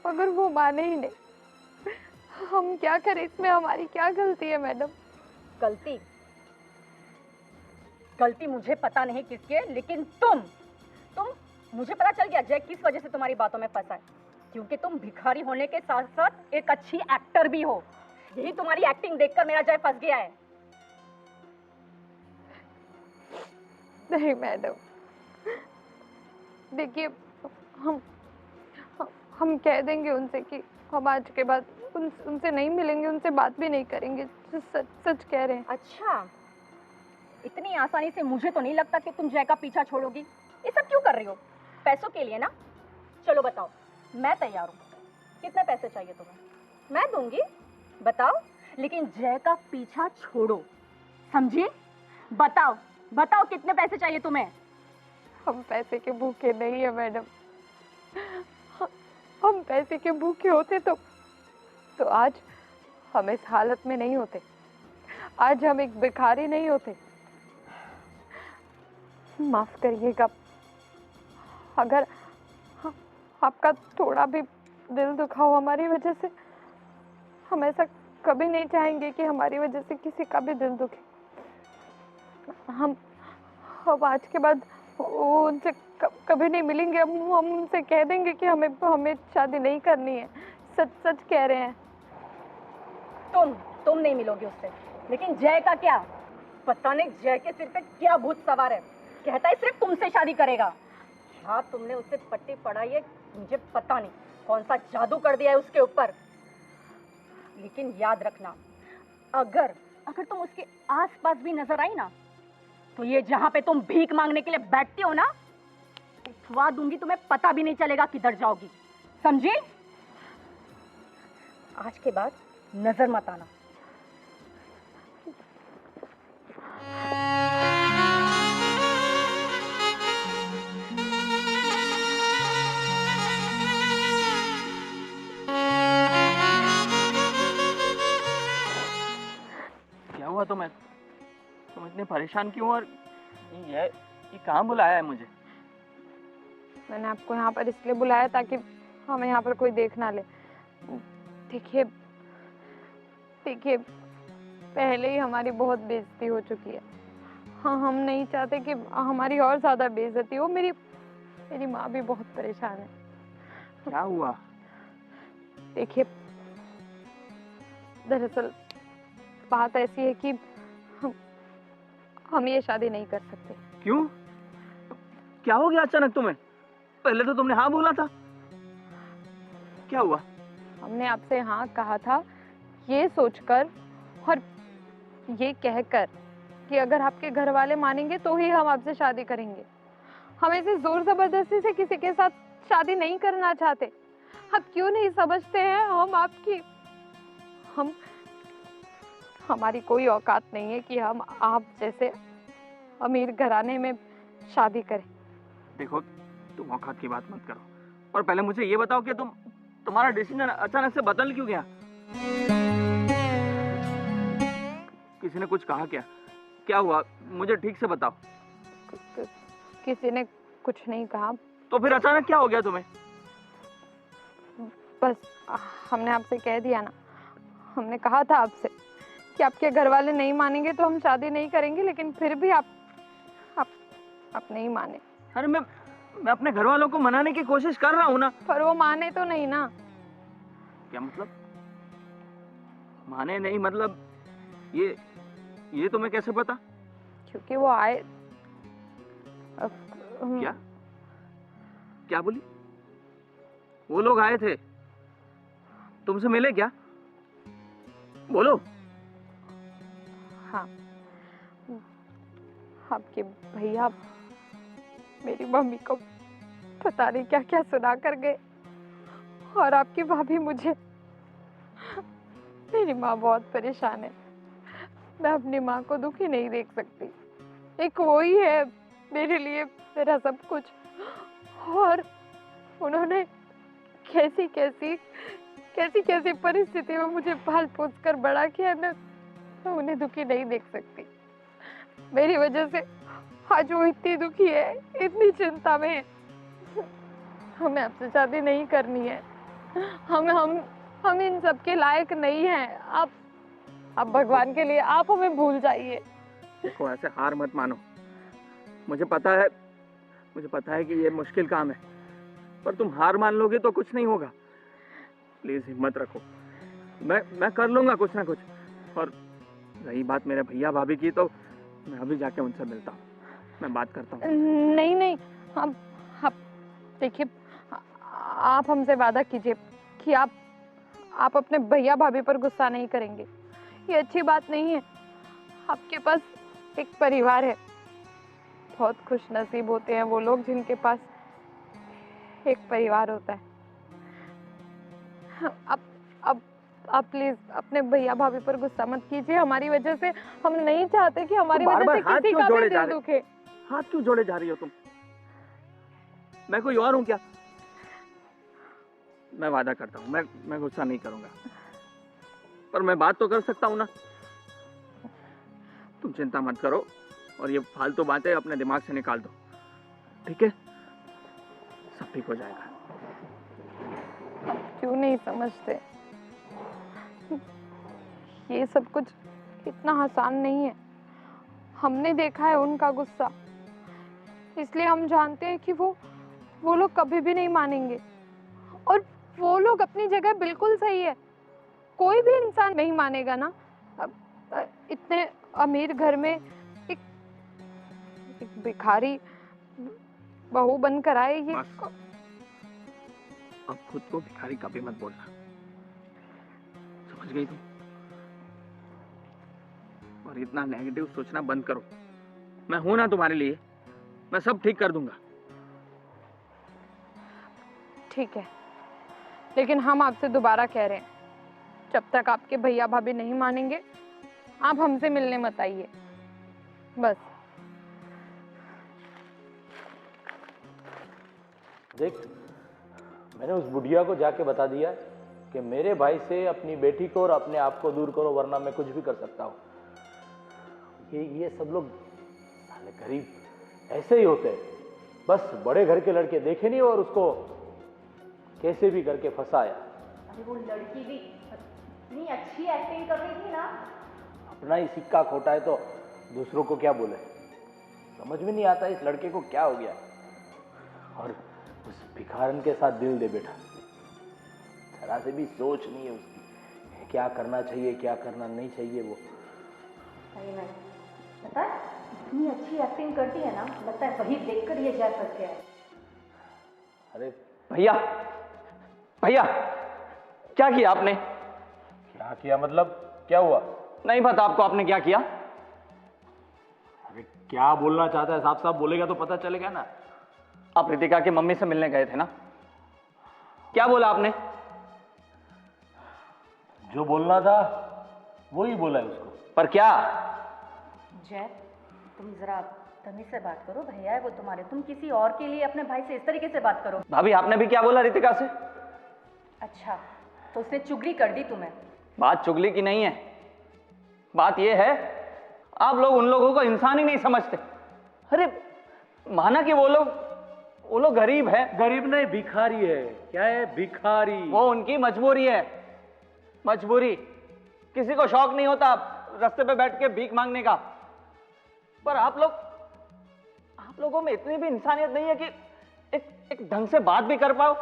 मगर वो माने ही नहीं। हम क्या करें, इसमें हमारी क्या गलती है मैडम? गलती मुझे पता नहीं किसकी है, लेकिन तुम मुझे पता चल गया जय किस वजह से तुम्हारी बातों में फंसा है। क्योंकि तुम भिखारी होने के साथ साथ एक अच्छी एक्टर भी हो। यही तुम्हारी एक्टिंग देखकर मेरा जय फंस गया है। नहीं मैडम, देखिए, हम कह देंगे उनसे कि हम आज के बाद उनसे नहीं मिलेंगे, उनसे बात भी नहीं करेंगे। सच कह रहे हैं। अच्छा, इतनी आसानी से मुझे तो नहीं लगता कि तुम जय का पीछा छोड़ोगी। ये सब क्यों कर रही हो? पैसों के लिए ना? चलो बताओ, मैं तैयार हूँ। कितने पैसे चाहिए तुम्हें? मैं दूंगी, बताओ। लेकिन जय का पीछा छोड़ो, समझी? बताओ कितने पैसे चाहिए तुम्हें? हम पैसे के भूखे नहीं है मैडम। हम पैसे के भूखे होते तो आज हम इस हालत में नहीं होते, आज हम एक भिखारी नहीं होते। माफ करिएगा, अगर आपका थोड़ा भी दिल दुखा हो हमारी वजह से। हम ऐसा कभी नहीं चाहेंगे कि हमारी वजह से किसी का भी दिल दुखे। हम आज के बाद उनसे कभी नहीं मिलेंगे। हम उनसे कह देंगे कि हमें शादी नहीं करनी है। सच कह रहे हैं। तुम नहीं मिलोगी उससे, लेकिन जय का क्या? पता नहीं जय के सिर पे क्या भूत सवार है, कहता है सिर्फ तुमसे शादी करेगा। क्या तुमने उसे पट्टी पढ़ाई है मुझे पता नहीं, कौन सा जादू कर दिया है उसके ऊपर। लेकिन याद रखना, अगर अगर तुम उसके आसपास भी नजर आई ना, तो ये जहां पे तुम भीख मांगने के लिए बैठती हो ना, उठवा दूंगी, तुम्हें पता भी नहीं चलेगा किधर जाओगी, समझी? आज के बाद नजर मत आना। क्या हुआ तुम्हें? तुम इतने परेशान क्यों? और ये कहाँ बुलाया है मुझे? मैंने आपको यहाँ पर इसलिए बुलाया ताकि हमें यहाँ पर कोई देख ना ले। देखिए देखिए, पहले ही हमारी बहुत बेइज्जती हो चुकी है। हाँ, हम नहीं चाहते कि हमारी और ज्यादा बेइज्जती हो। मेरी माँ भी बहुत परेशान है। क्या हुआ? देखिए, दरअसल बात ऐसी है कि हम ये शादी नहीं कर सकते। क्यों? क्या हो गया अचानक तुम्हें? पहले तो तुमने हाँ बोला था। क्या हुआ? हमने आपसे हाँ कहा था ये सोचकर और ये कहकर कि अगर आपके घर वाले मानेंगे तो ही हम आपसे शादी करेंगे। हम ऐसे जोर जबरदस्ती से किसी के साथ शादी नहीं करना चाहते। आप क्यों नहीं समझते हैं? हमारी कोई औकात नहीं है कि हम आप जैसे अमीर घराने में शादी करें। देखो, तुम औकात की बात मत करो, और पहले मुझे ये बताओ कि तुम्हारा डिसीजन अचानक से बदल क्यों गया? किसी ने कुछ कहा क्या? क्या हुआ? मुझे ठीक से बताओ। किसी ने कुछ नहीं कहा। तो फिर अचानक क्या हो गया तुम्हें? बस हमने आपसे कह दिया ना, हमने कहा था आपसे कि आपके घर वाले नहीं मानेंगे तो हम शादी नहीं करेंगे, लेकिन फिर भी आप नहीं माने। अरे मैं अपने घर वालों को मनाने की कोशिश कर रहा हूँ ना। पर वो माने तो नहीं ना। क्या मतलब? माने नहीं मतलब? ये तुम्हें कैसे पता? क्योंकि वो आए। क्या बोली? वो लोग आए थे, तुमसे मिले क्या? बोलो। हाँ, आपके भैया मेरी मम्मी को पता नहीं क्या क्या सुना कर गए, और आपकी भाभी मुझे। मेरी माँ बहुत परेशान है। मैं अपनी माँ को दुखी नहीं देख सकती। एक वो ही है मेरे लिए मेरा सब कुछ, और उन्होंने कैसी कैसी परिस्थिति में मुझे पाल पोस कर बड़ा किया। मैं उन्हें दुखी नहीं देख सकती। मेरी वजह से आज वो इतनी दुखी है, इतनी चिंता में है। हमें आपसे शादी नहीं करनी है। हम इन सब के लायक नहीं हैं। आप भगवान के लिए आप हमें भूल जाइए। देखो, ऐसे हार मत मानो। मुझे पता है कि ये मुश्किल काम है, पर तुम हार मान लोगे तो कुछ नहीं होगा। प्लीज हिम्मत रखो, मैं कर लूंगा कुछ ना कुछ। और रही बात मेरे भैया भाभी की, तो मैं अभी जाके उनसे मिलता हूँ, मैं बात करता हूँ। नहीं, आप देखिए, आप हमसे वादा कीजिए कि आप अपने भैया भाभी पर गुस्सा नहीं करेंगे। ये अच्छी बात नहीं है। आपके पास एक परिवार है। बहुत खुश नसीब होते हैं वो लोग जिनके पास एक परिवार होता है। आप प्लीज अपने भैया भाभी पर गुस्सा मत कीजिए। हमारी वजह से हम नहीं चाहते कि हमारी वजह से किसी का भी दिल दुखे। हाथ क्यों जोड़े जा रही हो तुम? मैं कोई और हूँ क्या? मैं वादा करता हूँ, मैं गुस्सा नहीं करूंगा, पर मैं बात तो कर सकता हूँ ना। तुम चिंता मत करो, और ये फालतू बातें अपने दिमाग से निकाल दो, ठीक है? सब ठीक हो जाएगा। क्यों नहीं समझते? ये सब कुछ इतना आसान नहीं है। हमने देखा है उनका गुस्सा, इसलिए हम जानते हैं कि वो लोग कभी भी नहीं मानेंगे। और वो लोग अपनी जगह बिल्कुल सही है। कोई भी इंसान नहीं मानेगा ना। इतने अमीर घर में एक भिखारी बहू बनकर आए ये बस। अब खुद को भिखारी कभी मत बोलना, समझ गई तुम? और इतना नेगेटिव सोचना बंद करो। मैं हूं ना तुम्हारे लिए, मैं सब ठीक कर दूंगा। ठीक है, लेकिन हम आपसे दोबारा कह रहे हैं, जब तक आपके भैया भाभी नहीं मानेंगे आप हमसे मिलने मत आइए, बस। देख, मैंने उस बुढ़िया को जाके बता दिया कि मेरे भाई से अपनी बेटी को और अपने आप को दूर करो, वरना मैं कुछ भी कर सकता हूँ। ये सब लोग साले गरीब ऐसे ही होते हैं, बस बड़े घर के लड़के देखे नहीं और उसको कैसे भी करके फंसाया। अरे वो लड़की भी इतनी अच्छी एक्टिंग कर रही थी ना। अपना ही सिक्का खोटा है तो दूसरों को क्या बोले, समझ में नहीं आता इस लड़के को क्या हो गया। और उस भिखारन के साथ दिल दे बैठा, जरा से भी सोच नहीं है उसकी, क्या करना चाहिए क्या करना नहीं चाहिए। वो सही में पता है, इतनी अच्छी एक्टिंग करती है ना, लगता है वही देखकर ये जय फंस गया है। अरे भैया, भैया क्या किया आपने? क्या किया मतलब, क्या हुआ? नहीं पता आपको आपने क्या किया? अरे क्या बोलना चाहता है, साफ साफ बोलेगा तो पता चलेगा ना। आप रितिका की मम्मी से मिलने गए थे ना, क्या बोला आपने? जो बोलना था वही बोला है उसको। पर क्या? जय, तुम जरा तमीज से बात करो, भैया है वो तुम्हारे, तुम किसी और के लिए अपने भाई से इस तरीके से बात करो। भाभी आपने भी क्या बोला रितिका से? अच्छा, तो उसने चुगली कर दी तुम्हें? बात चुगली की नहीं है, बात यह है आप लोग उन लोगों को इंसान ही नहीं समझते। अरे माना कि वो लोग गरीब है। गरीब नहीं, भिखारी है। क्या है? भिखारी। वो उनकी मजबूरी है, मजबूरी। किसी को शौक नहीं होता रास्ते पे बैठ के भीख मांगने का, पर आप लोगों में इतनी भी इंसानियत नहीं है कि एक ढंग से बात भी कर पाओ।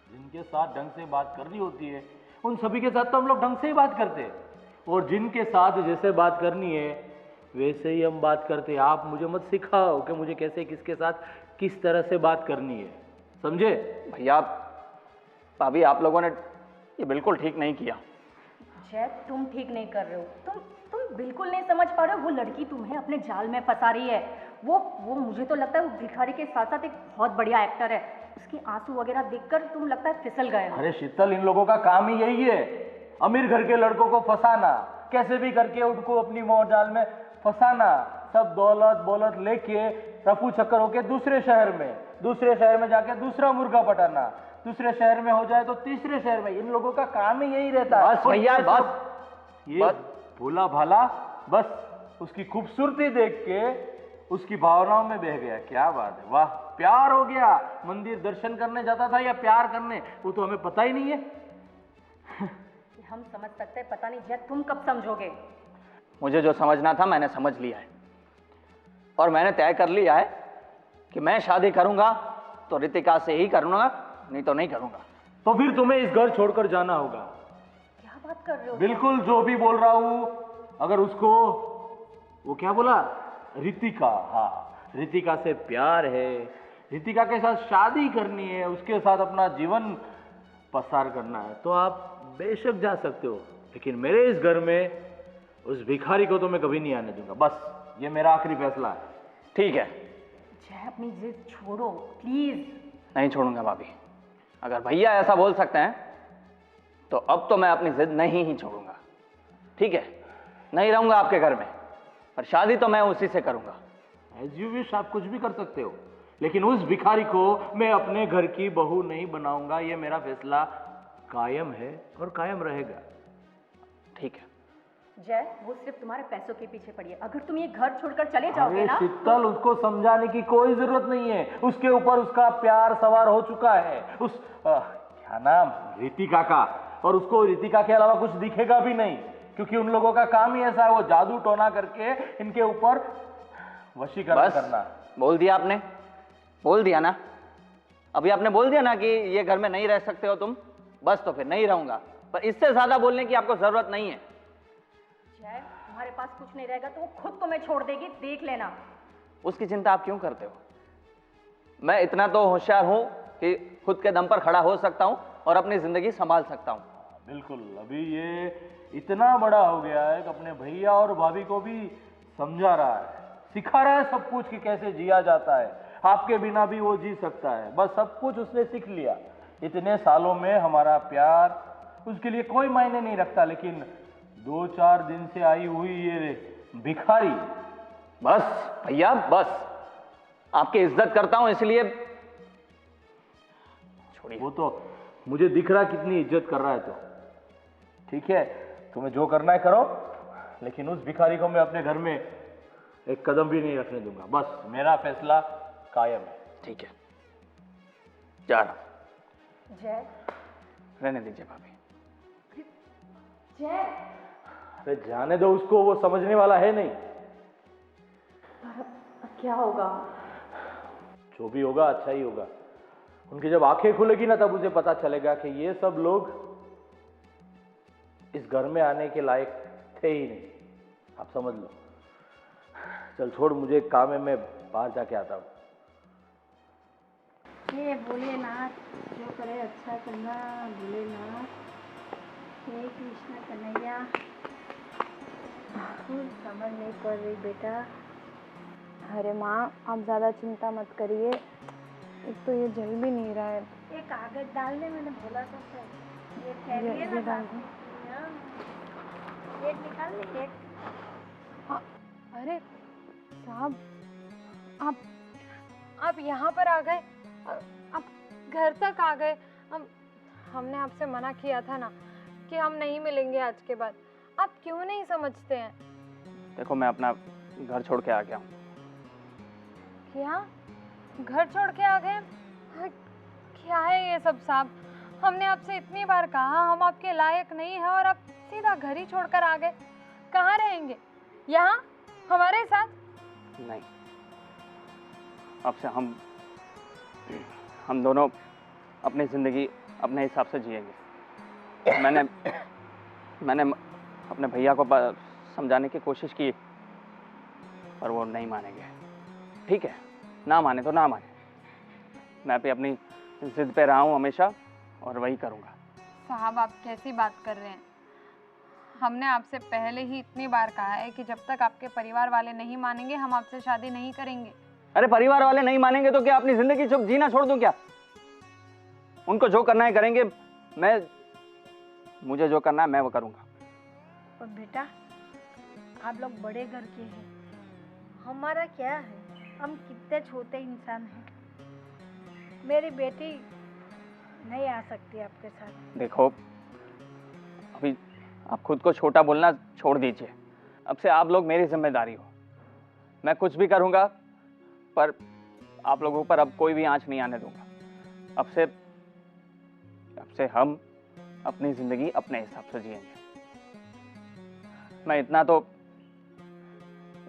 जिनके साथ ढंग से बात करनी होती है उन सभी के साथ तो हम लोग ढंग से ही बात करते हैं, और जिनके साथ जैसे बात करनी है वैसे ही हम बात करते हैं। आप मुझे मत सिखाओ कि मुझे कैसे किसके साथ किस तरह से बात करनी है, समझे? भैया भाभी आप लोगों ने ये बिल्कुल ठीक नहीं किया। जय, तुम ठीक नहीं कर रहे हो, तुम बिल्कुल नहीं समझ पा रहे हो। वो लड़की तुम्हें अपने जाल में फंसा रही है। वो मुझे तो लगता है वो भिखारी के साथ साथ एक बहुत बढ़िया एक्टर है। उसके आंसू वगैरह देखकर तुम लगता है फिसल गए हो। अरे शीतल, इन लोगों का काम ही यही है, अमीर घर के लड़कों को फंसाना, कैसे भी करके उनको अपनी मोह जाल में फंसाना, सब दौलत बोलत लेके रफू चक्कर होके दूसरे शहर में जाके दूसरा मुर्गा पटाना, दूसरे शहर में हो जाए तो तीसरे शहर में। इन लोगों का काम ही यही रहता है। बस भैया बस, ये भोला भाला बस उसकी खूबसूरती देख के उसकी भावनाओं में बह गया। क्या बात है, वाह, प्यार हो गया। मंदिर दर्शन करने जाता था या प्यार करने, वो तो हमें पता ही नहीं है। हम समझ सकते हैं, पता नहीं जय तुम कब समझोगे। मुझे जो समझना था मैंने समझ लिया है, और मैंने तय कर लिया है कि मैं शादी करूंगा तो रितिका से ही करूंगा, नहीं तो नहीं करूंगा। तो फिर तुम्हें इस घर छोड़कर जाना होगा। क्या बात कर रहे हो? बिल्कुल जो भी बोल रहा हूं। अगर उसको, वो क्या बोला, रितिका, हाँ, रितिका से प्यार है, रितिका के साथ शादी करनी है, उसके साथ अपना जीवन पसार करना है, तो आप बेशक जा सकते हो, लेकिन मेरे इस घर में उस भिखारी को तो मैं कभी नहीं आने दूंगा। बस ये मेरा आखिरी फैसला है। ठीक है, जय अपनी जिद छोड़ो प्लीज। नहीं छोड़ूंगा भाभी। अगर भैया ऐसा बोल सकते हैं तो अब तो मैं अपनी जिद नहीं ही छोड़ूंगा। ठीक है, नहीं रहूंगा आपके घर में, पर शादी तो मैं उसी से करूंगा। एज यू विश, आप कुछ भी कर सकते हो, लेकिन उस भिखारी को मैं अपने घर की बहू नहीं बनाऊंगा। ये मेरा फैसला कायम है और कायम रहेगा। ठीक है। जय, वो सिर्फ तुम्हारे पैसों के पीछे पड़ी है। अगर तुम ये घर छोड़कर चले जाओगे ना, शीतल, उसको समझाने की कोई जरूरत नहीं है। उसके ऊपर उसका प्यार सवार हो चुका है, उस क्या नाम, रितिका का, और उसको रितिका के अलावा कुछ दिखेगा भी नहीं, क्योंकि उन लोगों का काम ही ऐसा है, वो जादू टोना करके इनके ऊपर वशीकरण करना। बोल दिया आपने, बोल दिया ना, अभी आपने बोल दिया ना कि ये घर में नहीं रह सकते हो तुम, बस तो फिर नहीं रहूंगा। पर इससे ज्यादा बोलने की आपको जरूरत नहीं है। जय, तुम्हारे पास कुछ नहीं रहेगा तो वो खुद तुम्हें छोड़ देगी, देख लेना। उसकी चिंता आप क्यों करते हो? मैं इतना तो होशियार हूँ कि खुद के दम पर खड़ा हो सकता हूँ और अपनी ज़िंदगी संभाल सकता हूँ। बिल्कुल, अभी ये इतना बड़ा हो गया है कि अपने भैया और भाभी को भी समझा रहा है, सिखा रहा है सब कुछ कि कैसे जिया जाता है। आपके बिना भी वो जी सकता है, बस सब कुछ उसने सीख लिया। इतने सालों में हमारा प्यार उसके लिए कोई मायने नहीं रखता, लेकिन 2-4 दिन से आई हुई ये भिखारी। बस भैया बस, आपकी इज्जत करता हूँ इसलिए छोड़िए। वो तो मुझे दिख रहा कितनी इज्जत कर रहा है। तो ठीक है, तुम्हें जो करना है करो, लेकिन उस भिखारी को मैं अपने घर में एक कदम भी नहीं रखने दूंगा। बस मेरा फैसला कायम है। ठीक है, जा रहा हूं। जय, रहने दीजिए भाभी। जय, अरे जाने दो उसको, वो समझने वाला है नहीं। क्या होगा? जो भी होगा अच्छा ही होगा। उनकी जब आंखें खुलेगी ना, तब उसे पता चलेगा कि ये सब लोग इस घर में आने के लायक थे ही नहीं। आप समझ लो। चल छोड़, मुझे एक काम है, मैं बाहर जाके आता हूँ। ये भोलेनाथ जो करे अच्छा करना, भोलेनाथ हे कृष्ण कन्हैया। कुछ समझ नहीं पड़ रही बेटा। अरे माँ, आप ज़्यादा चिंता मत करिए, एक तो ये जल भी नहीं रहा है। ये कागज डालने मैंने बोला तो सर, ये फैलिए ये ना डाल दो। एक निकाल ली एक। हाँ, अरे साहब, आप यहाँ पर आ गए, आप घर तक आ गए। हमने आपसे मना किया था ना कि हम नहीं मिलेंगे आज के बाद, आप क्यों नहीं समझते हैं? देखो, मैं अपना घर छोड़ के आ गया हूँ। क्या? घर छोड़ के आ गए? क्या है ये सब साहब? हमने आपसे इतनी बार कहा हम आपके लायक नहीं हैं और आप सीधा घर ही छोड़कर आ गए। कहाँ रहेंगे? यहाँ हमारे साथ? नहीं, अब से हम दोनों अपनी ज़िंदगी अपने हिसाब से जिएंगे। मैंने अपने भैया को समझाने की कोशिश की, पर वो नहीं मानेंगे। ठीक है, ना माने तो ना माने, मैं भी अपनी जिद पे रहा हूँ हमेशा और वही करूँगा। साहब, आप कैसी बात कर रहे हैं? हमने आपसे पहले ही इतनी बार कहा है कि जब तक आपके परिवार वाले नहीं मानेंगे हम आपसे शादी नहीं करेंगे। अरे परिवार वाले नहीं मानेंगे तो क्या अपनी जिंदगी चुप जीना छोड़ दूं क्या? उनको जो करना है करेंगे, मुझे जो करना है मैं वो करूंगा। और बेटा, आप लोग बड़े घर के हैं, हमारा क्या है? हम कितने छोटे इंसान हैं। मेरी बेटी नहीं आ सकती आपके साथ। देखो, अभी आप खुद को छोटा बोलना छोड़ दीजिए। अब से आप लोग मेरी जिम्मेदारी हो। मैं कुछ भी करूंगा, पर आप लोगों पर अब कोई भी आंच नहीं आने दूंगा। अब से हम अपनी जिंदगी अपने हिसाब से जिएंगे। मैं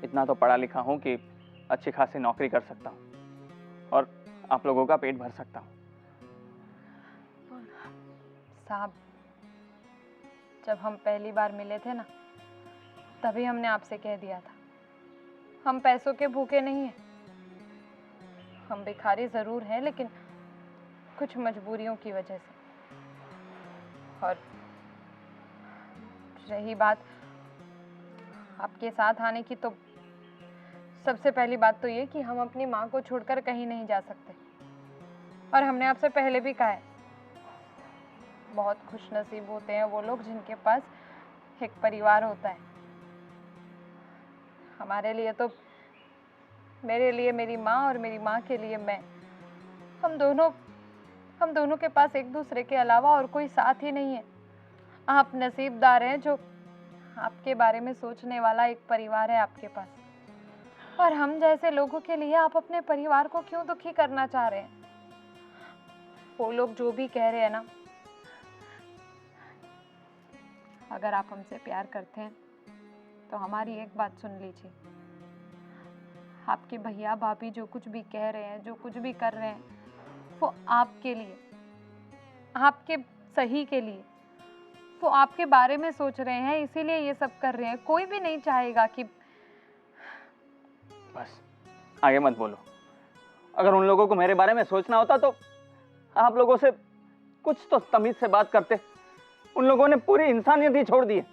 इतना तो पढ़ा लिखा हूं कि अच्छी खासी नौकरी कर सकता हूं और आप लोगों का पेट भर सकता हूं। साहब, जब हम पहली बार मिले थे ना, तभी हमने आपसे कह दिया था हम पैसों के भूखे नहीं हैं। हम भिखारी जरूर हैं, लेकिन कुछ मजबूरियों की वजह से। और रही बात आपके साथ आने की, तो सबसे पहली बात तो ये कि हम अपनी माँ को छोड़कर कहीं नहीं जा सकते। और हमने आपसे पहले भी कहा है, बहुत खुशनसीब होते हैं वो लोग जिनके पास एक परिवार होता है। हमारे लिए तो, मेरे लिए मेरी माँ और मेरी माँ के लिए मैं, हम दोनों के पास एक दूसरे के अलावा और कोई साथ ही नहीं है। आप नसीबदार हैं जो आपके बारे में सोचने वाला एक परिवार है आपके पास। और हम जैसे लोगों के लिए आप अपने परिवार को क्यों दुखी करना चाह रहे हैं? वो लोग जो भी कह रहे हैं ना, अगर आप हमसे प्यार करते हैं तो हमारी एक बात सुन लीजिए। आपके भैया भाभी जो कुछ भी कह रहे हैं, जो कुछ भी कर रहे हैं, वो आपके लिए, आपके सही के लिए, वो आपके बारे में सोच रहे हैं, इसीलिए ये सब कर रहे हैं। कोई भी नहीं चाहेगा कि बस आगे मत बोलो। अगर उन लोगों को मेरे बारे में सोचना होता तो आप लोगों से कुछ तो तमीज से बात करते। उन लोगों ने पूरी इंसानियत ही छोड़ दी है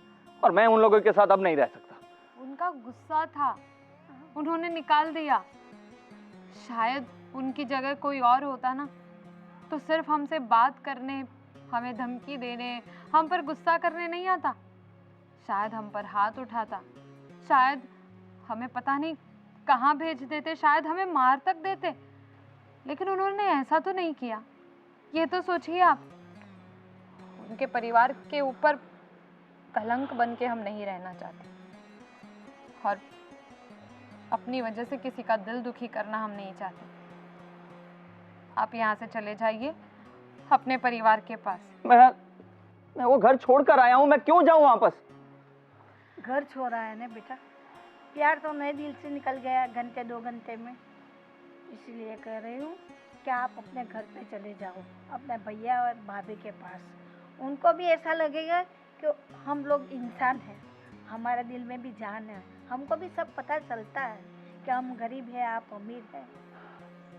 और मैं उन लोगों के साथ अब नहीं रह सकता। उनका गुस्सा था, उन्होंने निकाल दिया। शायद उनकी जगह कोई और होता ना तो सिर्फ हमसे बात करने, हमें धमकी देने, हम पर गुस्सा करने नहीं आता। शायद हम पर हाथ उठाता, शायद हमें पता नहीं कहाँ भेज देते, शायद हमें मार तक देते। लेकिन उन्होंने ऐसा तो नहीं किया। ये तो सोचिए आप, उनके परिवार के ऊपर कलंक बन के हम नहीं रहना चाहते और अपनी वजह से किसी का दिल दुखी करना हम नहीं चाहते। आप यहाँ से चले जाइए अपने परिवार के पास। मैं वो घर छोड़कर आया हूँ, मैं क्यों जाऊँ वापस? घर छोड़ा है ना बेटा, प्यार तो नए दिल से निकल गया घंटे 2 घंटे में। इसलिए कह रही हूँ कि आप अपने घर पे चले जाओ, अपने भैया और भाभी के पास। उनको भी ऐसा लगेगा कि हम लोग इंसान हैं, हमारे दिल में भी जान है। हमको भी सब पता चलता है कि हम गरीब हैं, आप अमीर हैं।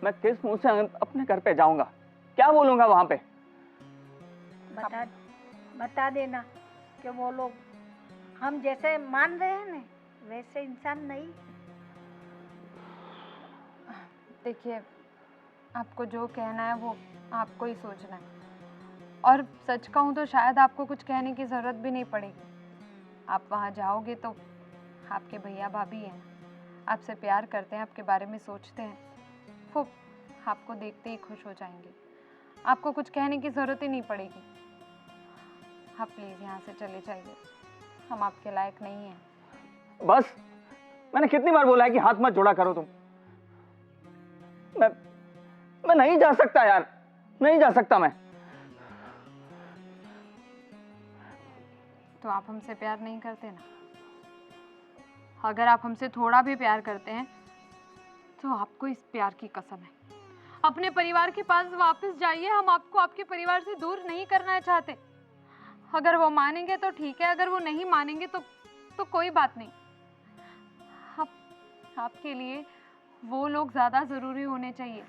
मैं किस मुंह से अपने घर पे जाऊंगा? क्या बोलूंगा वहां पे? बता देना कि वो लोग हम जैसे मान रहे हैं ना वैसे इंसान नहीं। देखिए, आपको जो कहना है वो आपको ही सोचना है। और सच कहूँ तो शायद आपको कुछ कहने की ज़रूरत भी नहीं पड़ेगी। आप वहाँ जाओगे तो आपके भैया भाभी हैं, आपसे प्यार करते हैं, आपके बारे में सोचते हैं, वो आपको देखते ही खुश हो जाएंगे। आपको कुछ कहने की ज़रूरत ही नहीं पड़ेगी। आप प्लीज़ यहाँ से चले जाइए, हम आपके लायक नहीं हैं। बस, मैंने कितनी बार बोला है कि हाथ मत जोड़ा करो तुम। मैं नहीं जा सकता यार, नहीं जा सकता मैं। तो आप हमसे प्यार नहीं करते ना? अगर आप हमसे थोड़ा भी प्यार करते हैं तो आपको इस प्यार की कसम है, अपने परिवार के पास वापस जाइए। हम आपको आपके परिवार से दूर नहीं करना चाहते। अगर वो मानेंगे तो ठीक है, अगर वो नहीं मानेंगे तो कोई बात नहीं। आपके लिए वो लोग ज़्यादा ज़रूरी होने चाहिए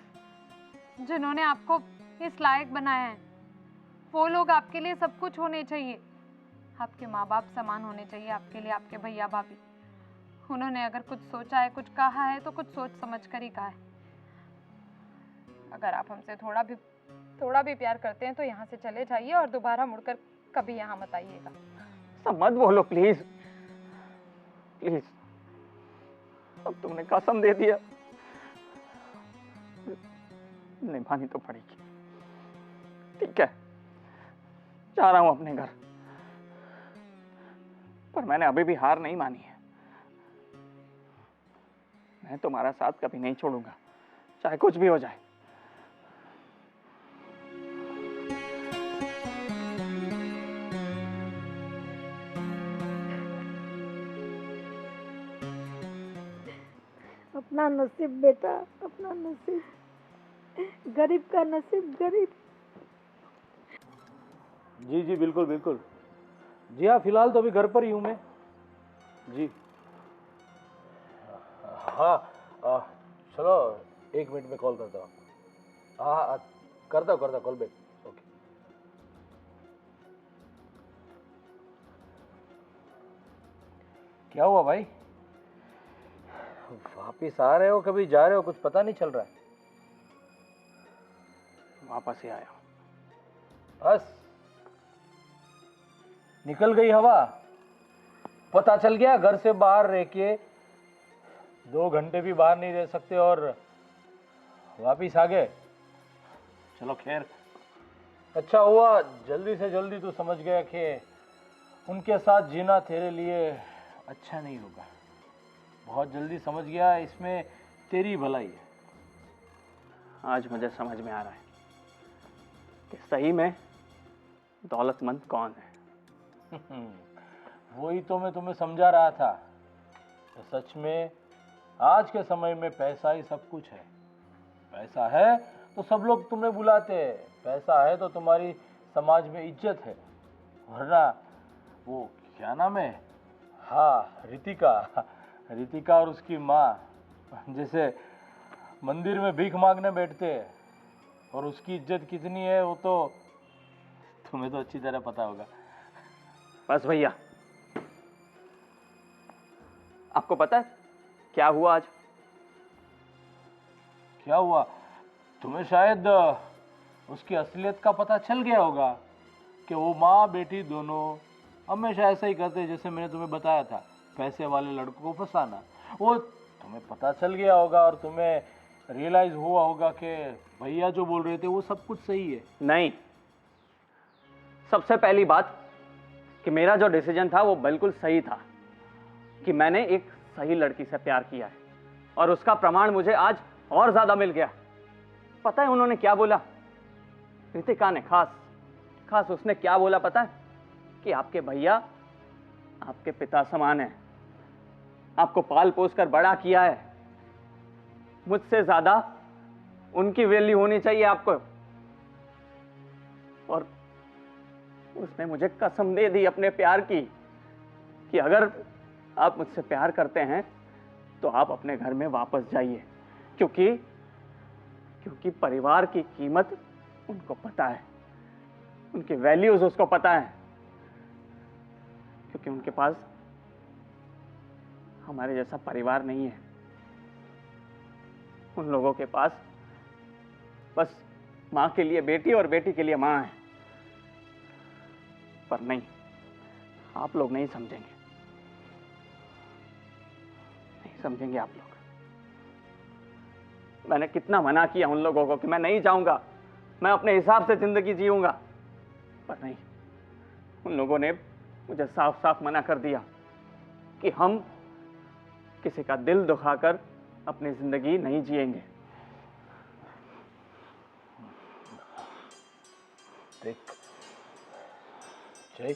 जिन्होंने आपको इस लायक बनाया है। वो लोग आपके लिए सब कुछ होने चाहिए। आपके माँ बाप समान होने चाहिए आपके लिए, आपके भैया भाभी। उन्होंने अगर कुछ सोचा है, कुछ कहा है तो कुछ सोच समझ कर ही कहा है। अगर आप हमसे थोड़ा भी प्यार करते हैं तो यहाँ से चले जाइए और दोबारा मुड़कर कभी यहाँ मत आइएगा। ऐसा मत बोलो प्लीज, प्लीज। अब तुमने कसम दे दिया, निभानी तो पड़ेगी। ठीक है, जा रहा हूं अपने घर, पर मैंने अभी भी हार नहीं मानी है। मैं तुम्हारा साथ कभी नहीं छोड़ूंगा, चाहे कुछ भी हो जाए। अपना नसीब बेटा, अपना नसीब, गरीब का नसीब गरीब। जी जी बिल्कुल बिल्कुल। जी हाँ, फिलहाल तो अभी घर पर ही हूँ मैं। जी हाँ, चलो 1 मिनट में कॉल करता हूँ। हाँ, करता हूँ कॉल बैक। ओके। क्या हुआ भाई? वापिस आ रहे हो, कभी जा रहे हो, कुछ पता नहीं चल रहा है। वापस ही आया हूं। बस निकल गई हवा। पता चल गया घर से बाहर रह के 2 घंटे भी बाहर नहीं रह सकते और वापिस आ गए। चलो खैर, अच्छा हुआ जल्दी से जल्दी तू समझ गया कि उनके साथ जीना तेरे लिए अच्छा नहीं होगा। बहुत जल्दी समझ गया, इसमें तेरी भलाई है। आज मुझे समझ में आ रहा है कि सही में दौलतमंद कौन है। वही तो मैं तुम्हें समझा रहा था। तो सच में आज के समय में पैसा ही सब कुछ है। पैसा है तो सब लोग तुम्हें बुलाते हैं, पैसा है तो तुम्हारी समाज में इज्जत है। वरना वो क्या नाम है, हाँ रितिका और उसकी माँ जैसे मंदिर में भीख मांगने बैठते हैं, और उसकी इज्जत कितनी है वो तो तुम्हें तो अच्छी तरह पता होगा। बस भैया, आपको पता है क्या हुआ आज? क्या हुआ? तुम्हें शायद उसकी असलियत का पता चल गया होगा कि वो माँ बेटी दोनों हमेशा ऐसा ही करते हैं जैसे मैंने तुम्हें बताया था, पैसे वाले लड़कों को फंसाना। वो तुम्हें पता चल गया होगा और तुम्हें रियलाइज हुआ होगा कि भैया जो बोल रहे थे वो सब कुछ सही है। नहीं, सबसे पहली बात कि मेरा जो डिसीजन था वो बिल्कुल सही था कि मैंने एक सही लड़की से प्यार किया है, और उसका प्रमाण मुझे आज और ज्यादा मिल गया। पता है उन्होंने क्या बोला? रितिका ने खास उसने क्या बोला पता है? कि आपके भैया आपके पिता समान है, आपको पाल पोस कर बड़ा किया है, मुझसे ज्यादा उनकी वैल्यू होनी चाहिए आपको। और उसने मुझे कसम दे दी अपने प्यार की कि अगर आप मुझसे प्यार करते हैं तो आप अपने घर में वापस जाइए, क्योंकि परिवार की कीमत उनको पता है, उनकी वैल्यूज उसको पता है, क्योंकि उनके पास हमारे जैसा परिवार नहीं है। उन लोगों के पास बस मां के लिए बेटी और बेटी के लिए मां है। पर नहीं, आप लोग नहीं समझेंगे, नहीं समझेंगे आप लोग। मैंने कितना मना किया उन लोगों को कि मैं नहीं जाऊंगा, मैं अपने हिसाब से जिंदगी जीऊंगा, पर नहीं, उन लोगों ने मुझे साफ साफ मना कर दिया कि हम किसी का दिल दुखाकर अपनी जिंदगी नहीं जिएंगे। देख जय,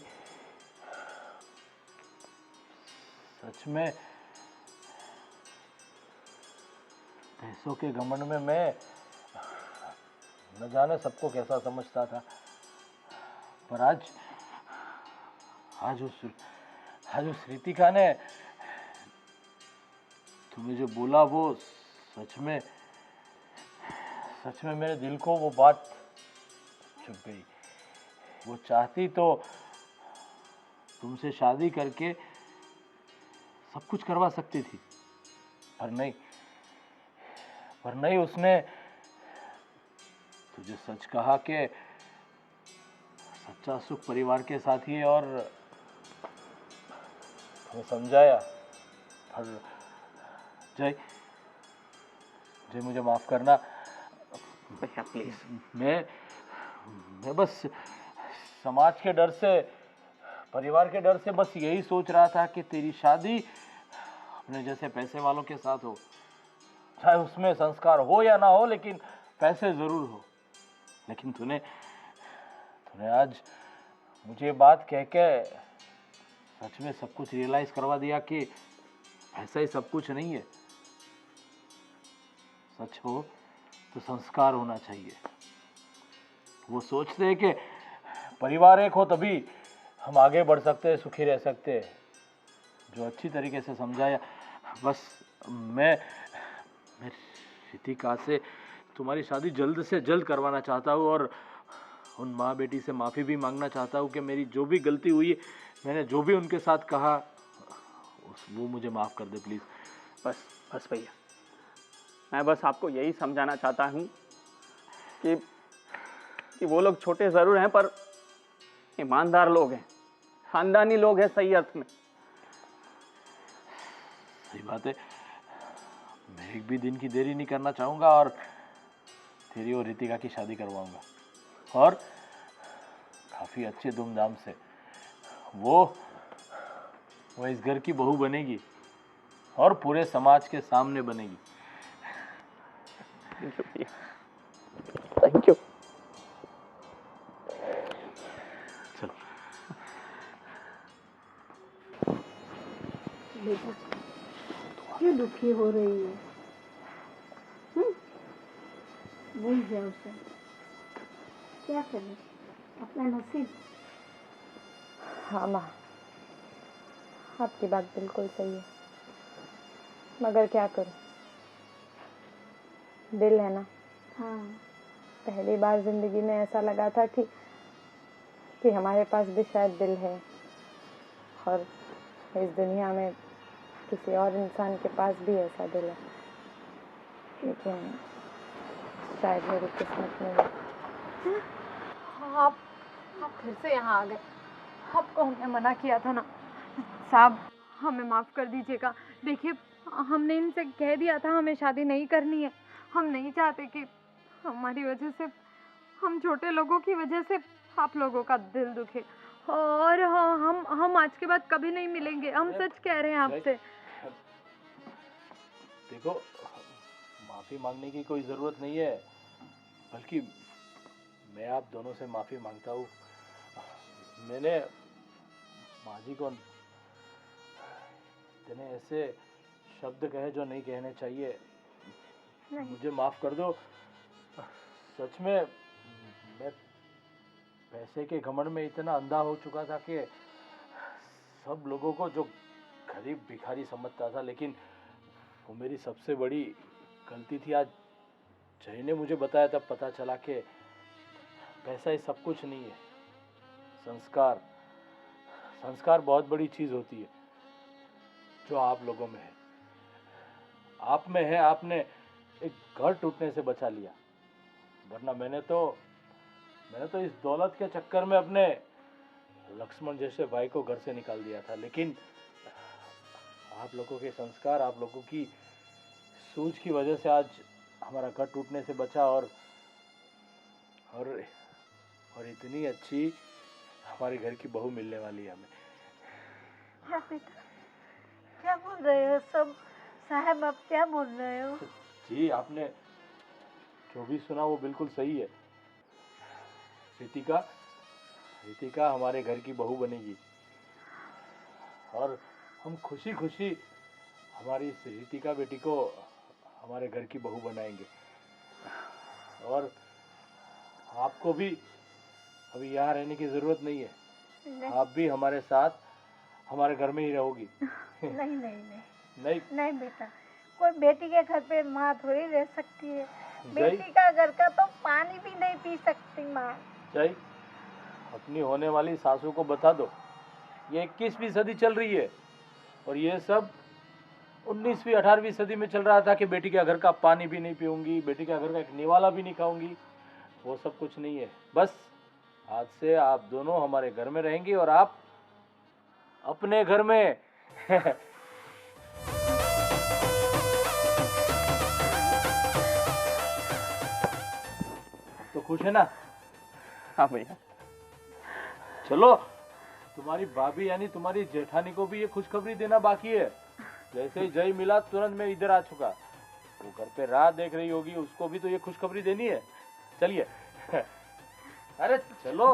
सच में पैसों के घमंड में मैं न जाने सबको कैसा समझता था, पर आज उस रितिका ने तुम्हें जो बोला वो सच में मेरे दिल को वो बात चुभ गई। वो चाहती तो तुमसे शादी करके सब कुछ करवा सकती थी, पर नहीं, उसने तुझे सच कहा कि सच्चा सुख परिवार के साथ ही है, और तुम्हें समझाया। पर जय मुझे माफ करना भैया प्लीज। मैं बस समाज के डर से, परिवार के डर से बस यही सोच रहा था कि तेरी शादी अपने जैसे पैसे वालों के साथ हो, चाहे उसमें संस्कार हो या ना हो, लेकिन पैसे जरूर हो। लेकिन तूने आज मुझे ये बात कह के सच में सब कुछ रियलाइज करवा दिया कि ऐसा ही सब कुछ नहीं है। सच हो तो संस्कार होना चाहिए। वो सोचते हैं कि परिवार एक हो तभी हम आगे बढ़ सकते हैं, सुखी रह सकते हैं। जो अच्छी तरीके से समझाया। बस मैं रितिका से तुम्हारी शादी जल्द से जल्द करवाना चाहता हूँ, और उन माँ बेटी से माफ़ी भी मांगना चाहता हूँ कि मेरी जो भी गलती हुई, मैंने जो भी उनके साथ कहा, वो मुझे माफ़ कर दे प्लीज़। बस भैया, मैं बस आपको यही समझाना चाहता हूँ कि वो लोग छोटे ज़रूर हैं पर ईमानदार लोग हैं, खानदानी लोग हैं सही अर्थ में। सही बात है। मैं एक भी दिन की देरी नहीं करना चाहूँगा और तेरी और रितिका की शादी करवाऊँगा, और काफ़ी अच्छे धूमधाम से। वो इस घर की बहू बनेगी और पूरे समाज के सामने बनेगी। थैंक यू भैया, थैंक यू। चलो बेटा क्यों दुखी हो रही है? भूल जाओ उसे, क्या करें, अपना नसीब। हाँ माँ, आपकी बात बिल्कुल सही है, मगर क्या करूं, दिल है ना। हाँ। पहली बार जिंदगी में ऐसा लगा था कि हमारे पास भी शायद दिल है, और इस दुनिया में किसी और इंसान के पास भी ऐसा दिल है, लेकिन शायद मेरी किस्मत में नहीं। आप फिर से यहाँ आ गए। आपको हमने मना किया था ना साहब, हमें माफ़ कर दीजिएगा। देखिए, हमने इनसे कह दिया था हमें शादी नहीं करनी है। हम नहीं चाहते कि हमारी वजह से, हम छोटे लोगों की वजह से आप लोगों का दिल दुखे। और हम आज के बाद कभी नहीं मिलेंगे, हम सच कह रहे हैं आपसे। देखो, माफ़ी मांगने की कोई ज़रूरत नहीं है, बल्कि मैं आप दोनों से माफ़ी मांगता हूँ। मैंने माँ जी को इतने ऐसे शब्द कहे जो नहीं कहने चाहिए। मुझे माफ़ कर दो। सच में मैं पैसे के घमंड में इतना अंधा हो चुका था कि सब लोगों को जो गरीब भिखारी समझता था, लेकिन वो मेरी सबसे बड़ी गलती थी। आज जय ने मुझे बताया तब पता चला कि पैसा ही सब कुछ नहीं है। संस्कार बहुत बड़ी चीज होती है जो आप लोगों में है। आप में है, आपने एक घर टूटने से बचा लिया, वरना मैंने तो इस दौलत के चक्कर में अपने लक्ष्मण जैसे भाई को घर से निकाल दिया था। लेकिन आप लोगों के संस्कार, आप लोगों की सूझ की वजह से आज हमारा घर टूटने से बचा, और इतनी अच्छी हमारे घर की बहू मिलने वाली है हमें। क्या बेटा, क्या बोल रहे हो सब? साहब, आप क्या बोल रहे हो? जी, आपने जो भी सुना वो बिल्कुल सही है। रितिका हमारे घर की बहू बनेगी, और हम खुशी खुशी हमारी इस रितिका बेटी को हमारे घर की बहू बनाएंगे। और आपको भी अभी यहाँ रहने की जरूरत नहीं है। नहीं। आप भी हमारे साथ हमारे घर में ही रहोगी। नहीं नहीं नहीं नहीं नहीं बेटा, कोई बेटी के घर पे माँ थोड़ी रह सकती है। जय। बेटी का घर का तो पानी भी नहीं पी सकती माँ। जय, अपनी होने वाली सासू को बता दो, ये 21वीं सदी चल रही है, और ये सब 19वीं 18वीं सदी में चल रहा था कि बेटी के घर का पानी भी नहीं पीऊंगी, बेटी के घर का एक निवाला भी नहीं खाऊंगी। वो सब कुछ नहीं है। बस आज से आप दोनों हमारे घर में रहेंगी और आप अपने घर में। तो खुश है ना? हाँ भैया। चलो, तुम्हारी भाभी यानी तुम्हारी जेठानी को भी ये खुशखबरी देना बाकी है। जैसे ही जय मिला तुरंत मैं इधर आ चुका। वो घर पे राह देख रही होगी, उसको भी तो ये खुशखबरी देनी है। चलिए। अरे चलो।